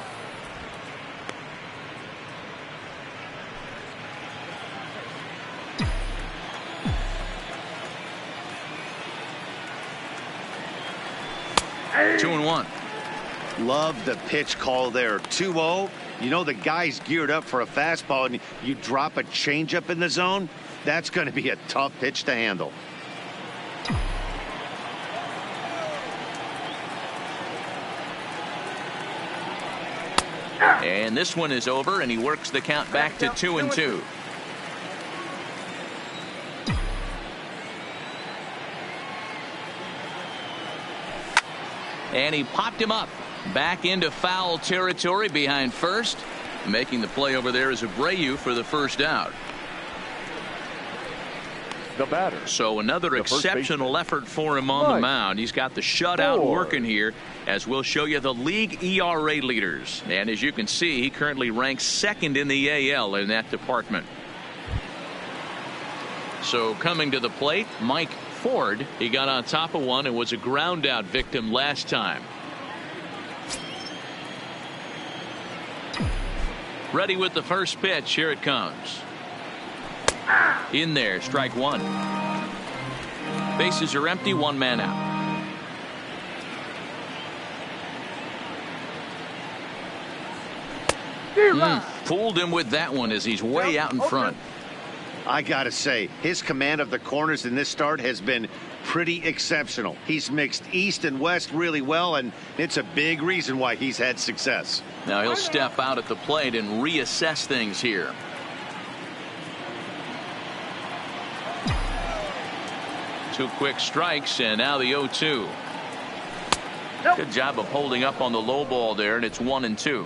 Two and 1. Love the pitch call there. 2-0. You know, the guy's geared up for a fastball, and you drop a changeup in the zone. That's going to be a tough pitch to handle. And this one is over, and he works the count back to 2-2. And he popped him up back into foul territory behind first. Making the play over there is Abreu for the first out. The batter. So another exceptional effort for him on the mound. He's got the shutout working here, as we'll show you the league ERA leaders. And as you can see, he currently ranks second in the AL in that department. So coming to the plate, Mike Ford. He got on top of one and was a ground out victim last time. Ready with the first pitch. Here it comes. In there, strike one. Bases are empty, one man out. Fooled him with that one as he's way out in front. I gotta say, his command of the corners in this start has been pretty exceptional. He's mixed east and west really well, and it's a big reason why he's had success. Now he'll step out at the plate and reassess things here. Two quick strikes, and now the 0-2. Good job of holding up on the low ball there, and it's 1-2.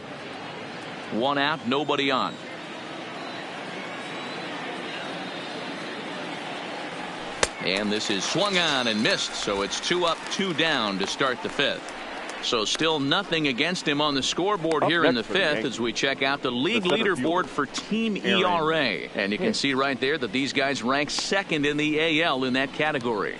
One out, nobody on. And this is swung on and missed, so it's 2 up, 2 down to start the fifth. So still nothing against him on the scoreboard here in the fifth as we check out the league leaderboard for team ERA. And you can see right there that these guys rank second in the AL in that category.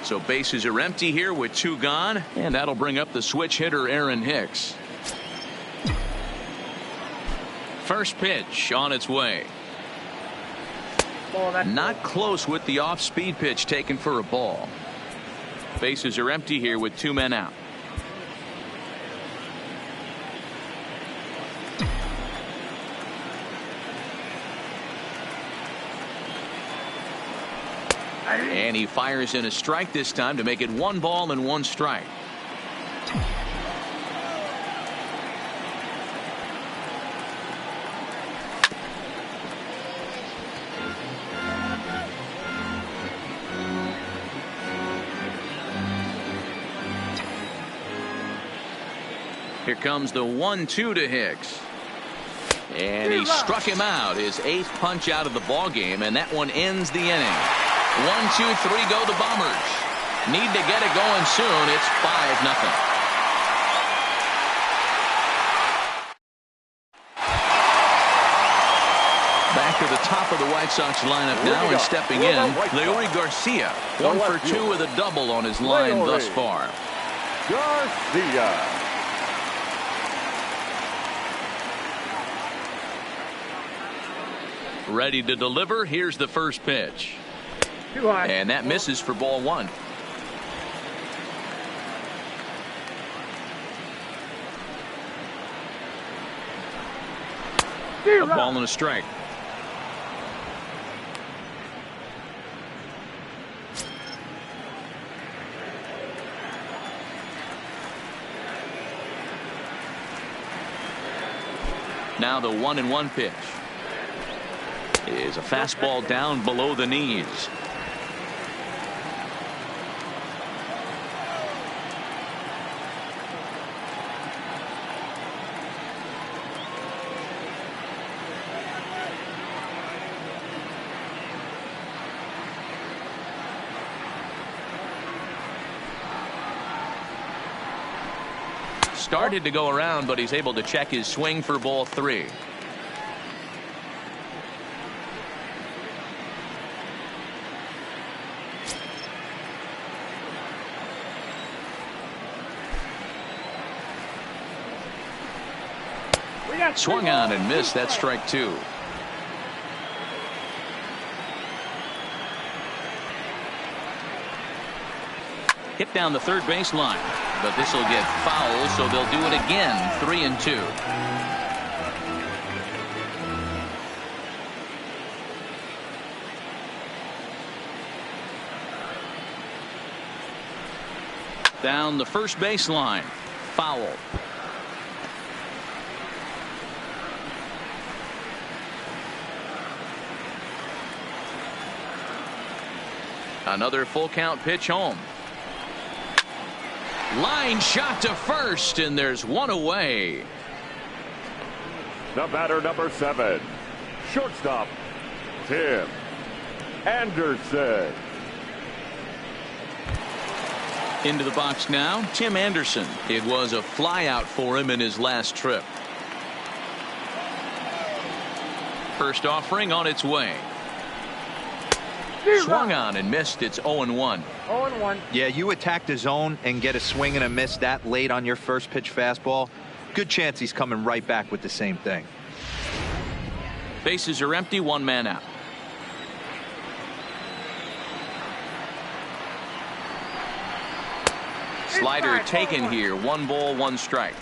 So bases are empty here with 2 gone, and that'll bring up the switch hitter Aaron Hicks. First pitch on its way. Not close with the off-speed pitch taken for a ball. Bases are empty here with 2 men out. And he fires in a strike this time to make it 1 ball and 1 strike. Here comes the 1-2 to Hicks. And he struck him out, his 8th punch out of the ball game, and that one ends the inning. 1, 2, 3 go the Bombers. Need to get it going soon. It's 5-0. Back to the top of the White Sox lineup now, and stepping in, Leury Garcia. 1 for 2 with a double on his line thus far. Garcia. Ready to deliver. Here's the first pitch. And that misses for ball 1. A ball and a strike. Now the 1-1 pitch is a fastball down below the knees. Started to go around, but he's able to check his swing for ball 3. Swung on and missed. That's strike 2. Hit down the third baseline, but this will get foul, so they'll do it again. 3-2. Down the first baseline, foul. Another full count pitch home. Line shot to first, and there's one away. The batter, number 7, shortstop, Tim Anderson. Into the box now, Tim Anderson. It was a flyout for him in his last trip. First offering on its way. Swung on and missed. It's 0-1. 0-1. Yeah, you attack the zone and get a swing and a miss that late on your first pitch fastball. Good chance he's coming right back with the same thing. Bases are empty, 1 man out. Slider taken here. 1 ball, 1 strike.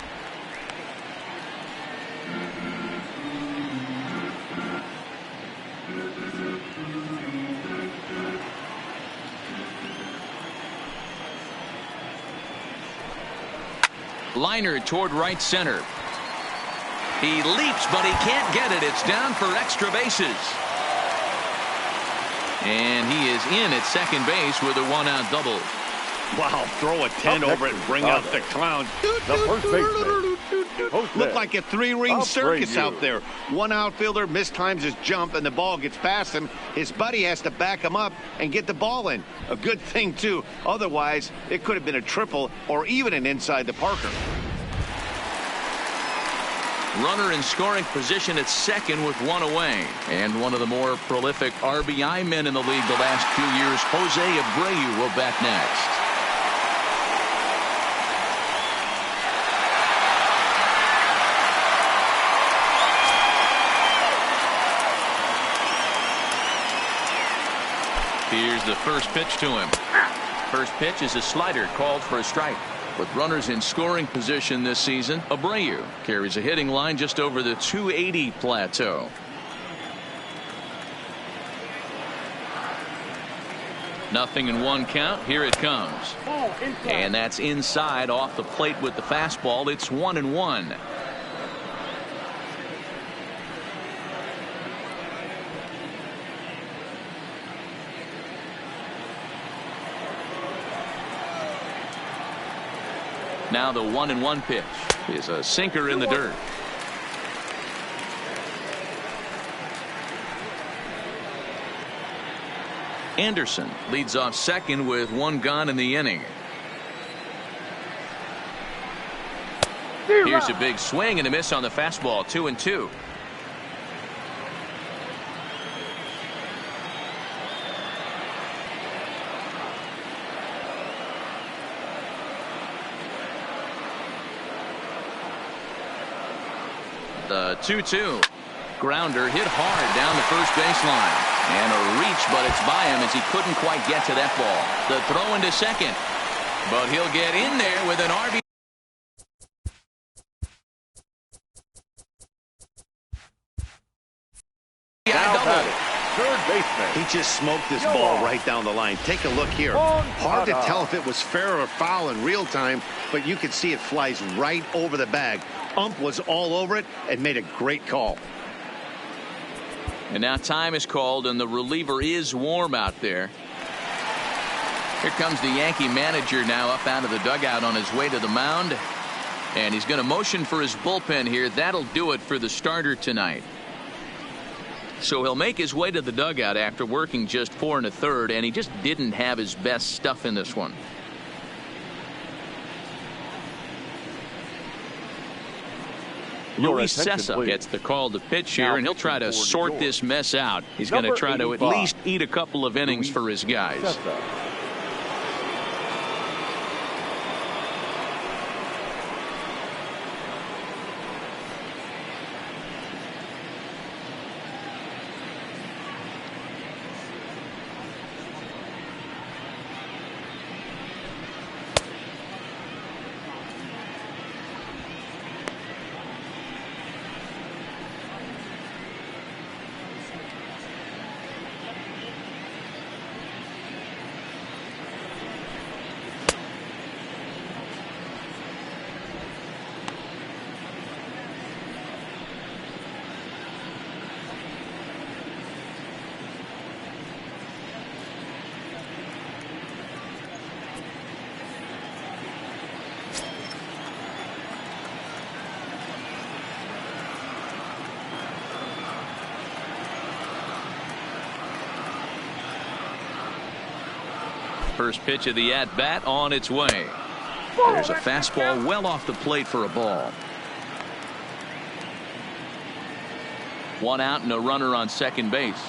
Liner toward right center. He leaps, but he can't get it. It's down for extra bases. And he is in at second base with a 1-out double. Wow, throw a 10 over it and bring out the clown. The first baseman. Looked like a 3-ring circus out there. One outfielder mistimes his jump and the ball gets past him. His buddy has to back him up and get the ball in. A good thing, too. Otherwise, it could have been a triple or even an inside the Parker. Runner in scoring position at second with 1 away. And one of the more prolific RBI men in the league the last few years, Jose Abreu, will bat next. Here's the first pitch to him. First pitch is a slider called for a strike. With runners in scoring position this season, Abreu carries a hitting line just over the 280 plateau. Nothing in 1 count. Here it comes. And that's inside off the plate with the fastball. It's 1-1. Now the 1-1 pitch is a sinker in the dirt. Anderson leads off second with 1 gone in the inning. Here's a big swing and a miss on the fastball. 2-2. The 2-2. Grounder hit hard down the first baseline. And a reach, but it's by him as he couldn't quite get to that ball. The throw into second. But he'll get in there with an RBI. Double. Third baseman. He just smoked this ball right down the line. Take a look here. Hard to tell if it was fair or foul in real time, but you can see it flies right over the bag. ump was all over it and made a great call. And now time is called, and the reliever is warm out there. Here comes the Yankee manager now up out of the dugout on his way to the mound. And he's going to motion for his bullpen here. That'll do it for the starter tonight. So he'll make his way to the dugout after working just 4 1/3, and he just didn't have his best stuff in this one. Luis Cessa gets the call to pitch here, and he'll try to sort this mess out. He's going to try to at least eat a couple of innings for his guys. First pitch of the at-bat on its way. There's a fastball well off the plate for a ball. 1 out and a runner on second base.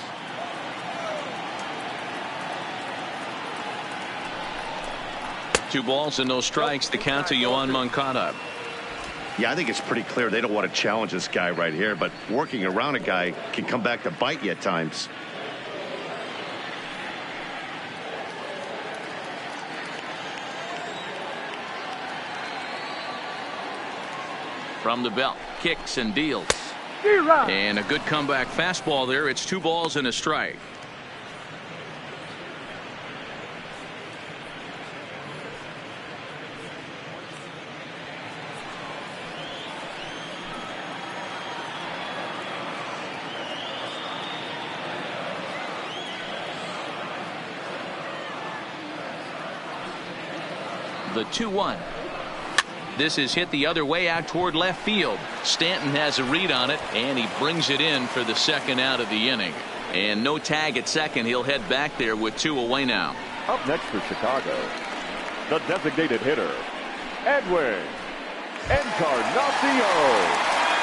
Two balls and no strikes. The count to Yoan Moncada. Yeah, I think it's pretty clear they don't want to challenge this guy right here, but working around a guy can come back to bite you at times. From the belt, kicks and deals. And a good comeback fastball there. It's 2 balls and a strike. The 2-1. This is hit the other way out toward left field. Stanton has a read on it, and he brings it in for the second out of the inning. And no tag at second. He'll head back there with 2 away now. Up next for Chicago, the designated hitter, Edwin Encarnacion.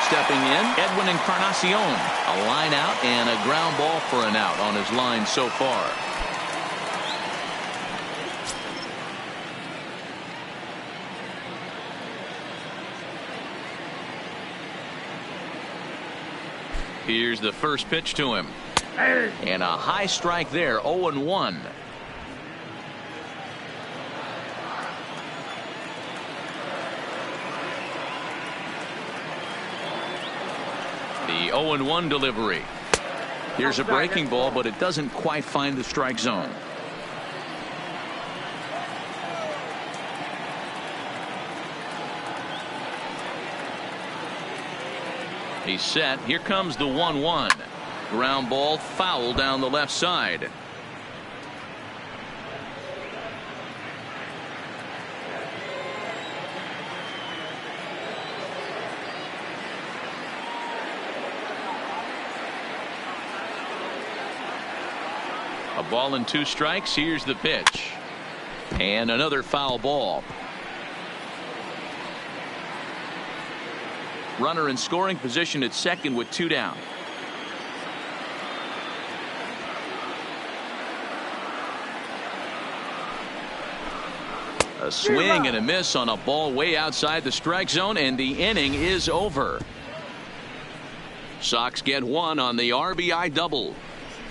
Stepping in, Edwin Encarnacion. A line out and a ground ball for an out on his line so far. Here's the first pitch to him. And a high strike there, 0-1. The 0-1 delivery. Here's a breaking ball, but it doesn't quite find the strike zone. He's set. Here comes the 1-1. Ground ball foul down the left side. A ball and 2 strikes. Here's the pitch. And another foul ball. Runner in scoring position at second with 2 down. A swing and a miss on a ball way outside the strike zone, and the inning is over. Sox get 1 on the RBI double.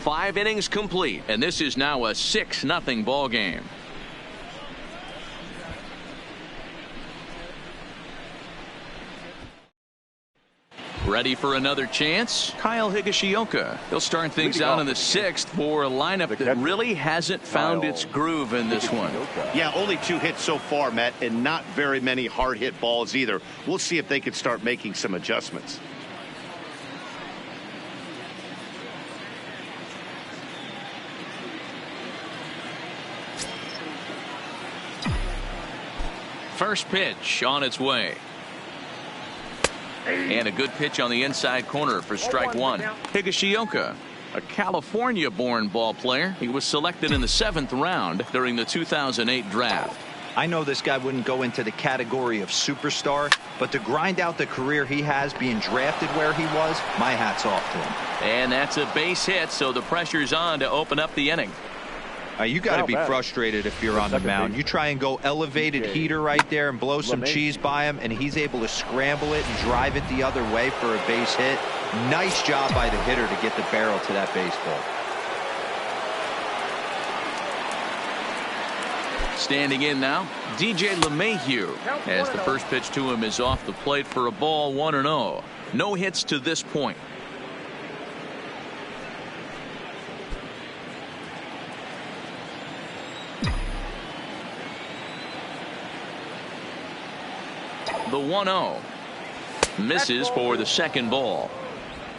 5 innings complete, and this is now a 6-0 ball game. Ready for another chance? Kyle Higashioka. He'll start things out in the 6th for a lineup that really hasn't found its groove in this one. Yeah, only 2 hits so far, Matt, and not very many hard hit balls either. We'll see if they can start making some adjustments. First pitch on its way. And a good pitch on the inside corner for strike 1. Higashioka, a California-born ball player. He was selected in the 7th round during the 2008 draft. I know this guy wouldn't go into the category of superstar, but to grind out the career he has being drafted where he was, my hat's off to him. And that's a base hit, so the pressure's on to open up the inning. You got to be frustrated if you're on the mound. You try and go elevated heater right there and blow some cheese by him, and he's able to scramble it and drive it the other way for a base hit. Nice job by the hitter to get the barrel to that baseball. Standing in now, DJ LeMahieu, as the first pitch to him is off the plate for a ball, 1-0. No hits to this point. The 1-0 misses for the second ball.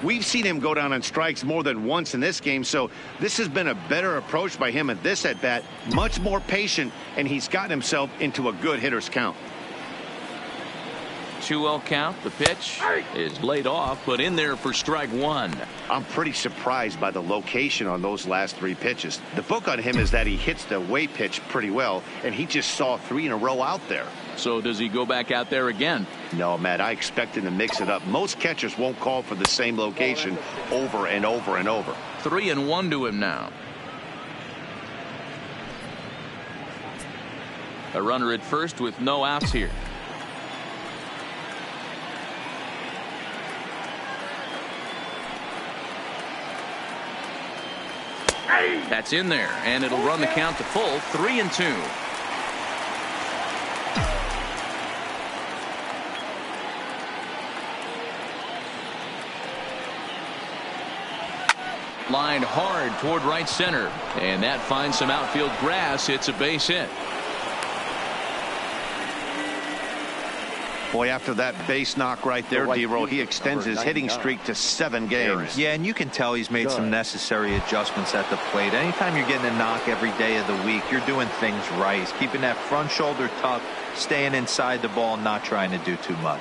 We've seen him go down on strikes more than once in this game, so this has been a better approach by him at this at-bat. Much more patient, and he's gotten himself into a good hitter's count. 2-0 count. The pitch is laid off, but in there for strike 1. I'm pretty surprised by the location on those last 3 pitches. The book on him is that he hits the away pitch pretty well, and he just saw 3 in a row out there. So does he go back out there again? No, Matt, I expect him to mix it up. Most catchers won't call for the same location over and over and over. 3-1 to him now. A runner at first with no outs here. That's in there, and it'll run the count to full, 3-2. Lined hard toward right center, and that finds some outfield grass. It's a base hit. Boy, after that base knock right there, D-Roll, he extends his hitting streak to 7 games. Yeah, and you can tell he's made some necessary adjustments at the plate. Anytime you're getting a knock every day of the week, you're doing things right. He's keeping that front shoulder tucked, staying inside the ball, not trying to do too much.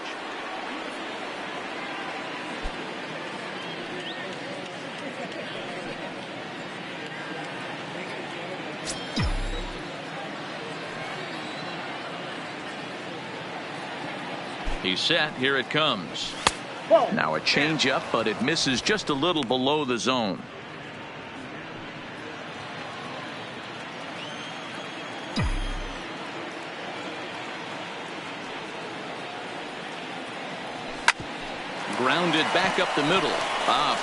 He's set. Here it comes. Now a changeup, but it misses just a little below the zone. Grounded back up the middle.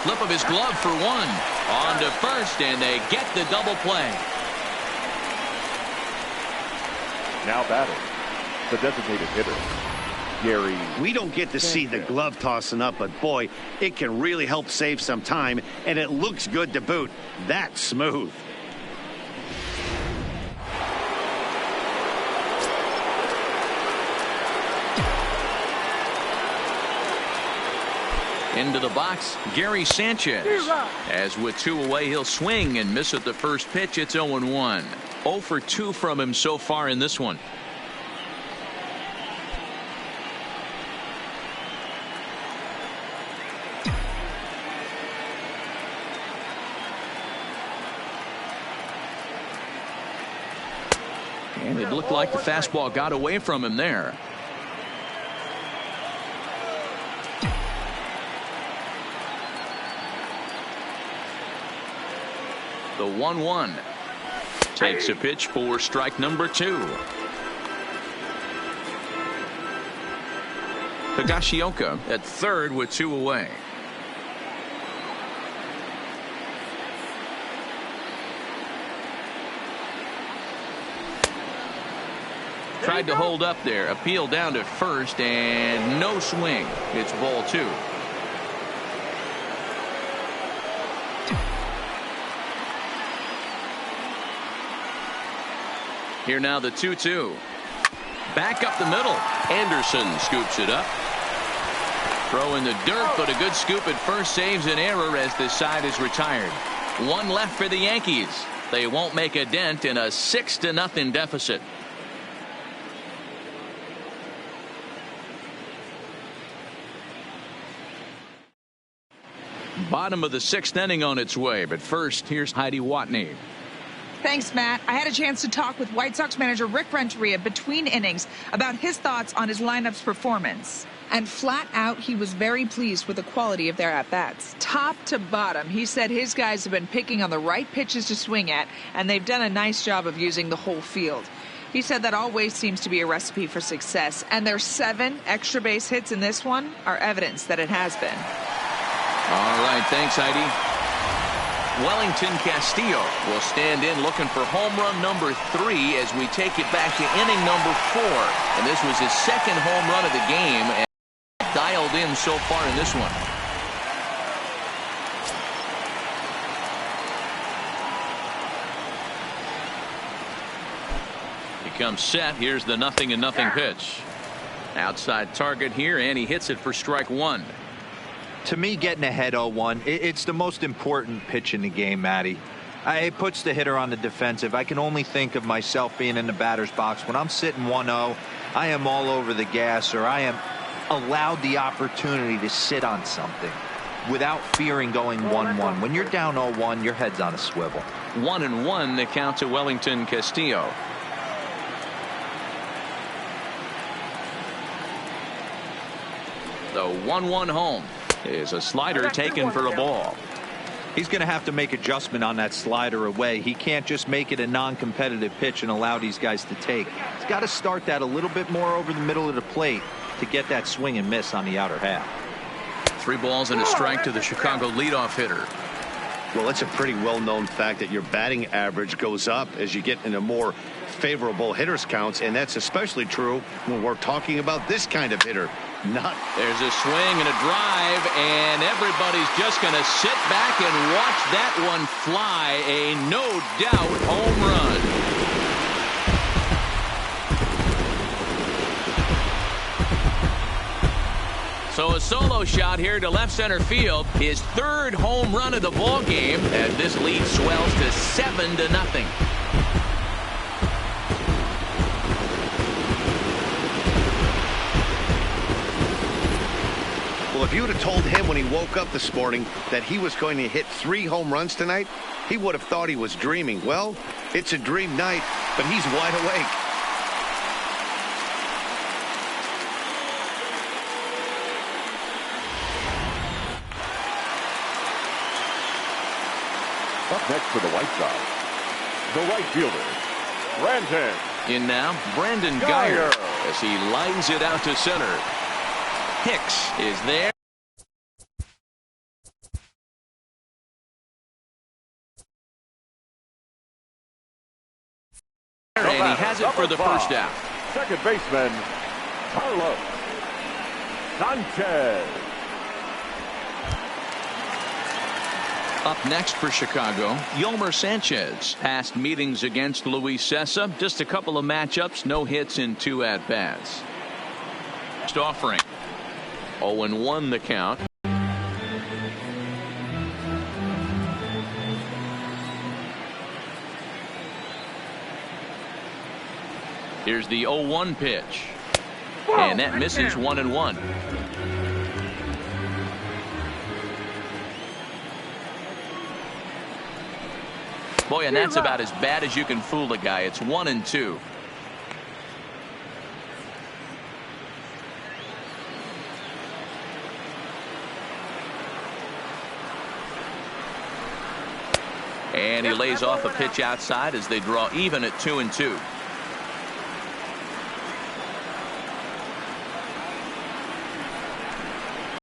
Flip of his glove for 1. On to first, and they get the double play. Now batting, the designated hitter, Gary. We don't get to see the glove tossing up, but boy, it can really help save some time, and it looks good to boot. That's smooth. Into the box, Gary Sanchez. As with 2 away, he'll swing and miss at the first pitch. It's 0-1. 0 for 2 from him so far in this one. And it looked like the fastball got away from him there. The 1-1 takes a pitch for strike number 2. Higashioka at third with 2 away. Tried to hold up there. Appeal down to first, and no swing. It's ball 2. Here now the 2-2. Back up the middle. Anderson scoops it up. Throw in the dirt, but a good scoop at first saves an error as this side is retired. One left for the Yankees. They won't make a dent in a 6-0 deficit. Bottom of the 6th inning on its way, but first here's Heidi Watney. Thanks, Matt. I had a chance to talk with White Sox manager Rick Renteria between innings about his thoughts on his lineup's performance. And flat out, he was very pleased with the quality of their at-bats. Top to bottom, he said his guys have been picking on the right pitches to swing at, and they've done a nice job of using the whole field. He said that always seems to be a recipe for success, and their 7 extra base hits in this one are evidence that it has been. All right, thanks, Heidi. Wellington Castillo will stand in looking for home run number 3 as we take it back to inning number 4. And this was his 2nd home run of the game and dialed in so far in this one. He comes set. Here's the 0-0 pitch. Outside target here, and he hits it for strike 1. To me, getting ahead 0-1, it's the most important pitch in the game, Matty. It puts the hitter on the defensive. I can only think of myself being in the batter's box. When I'm sitting 1-0, I am all over the gas, or I am allowed the opportunity to sit on something without fearing going 1-1. When you're down 0-1, your head's on a swivel. 1-1 the count to Wellington Castillo. The 1-1 home is a slider taken for a ball. He's going to have to make adjustment on that slider away. He can't just make it a non-competitive pitch and allow these guys to take. He's got to start that a little bit more over the middle of the plate to get that swing and miss on the outer half. 3 balls and a strike to the Chicago leadoff hitter. Well, it's a pretty well-known fact that your batting average goes up as you get into more favorable hitters counts, and that's especially true when we're talking about this kind of hitter. There's a swing and a drive, and everybody's just going to sit back and watch that one fly. A no-doubt home run. So a solo shot here to left center field. His 3rd home run of the ball game, and this lead swells to 7-0. Well, if you would have told him when he woke up this morning that he was going to hit 3 home runs tonight, he would have thought he was dreaming. Well, it's a dream night, but he's wide awake. Up next for the White Sox, the right fielder, Brandon. In now, Brandon Guyer as he lines it out to center. Hicks is there. And he has it for the first out. Second baseman, Carlos Sanchez. Up next for Chicago, Yolmer Sanchez. Past meetings against Luis Sessa. Just a couple of matchups, no hits in 2 at-bats. First offering. 0-1 the count. Here's the 0-1 pitch. And that misses 1-1. Boy, and that's about as bad as you can fool a guy. It's 1-2. And he lays off a pitch outside as they draw even at 2-2.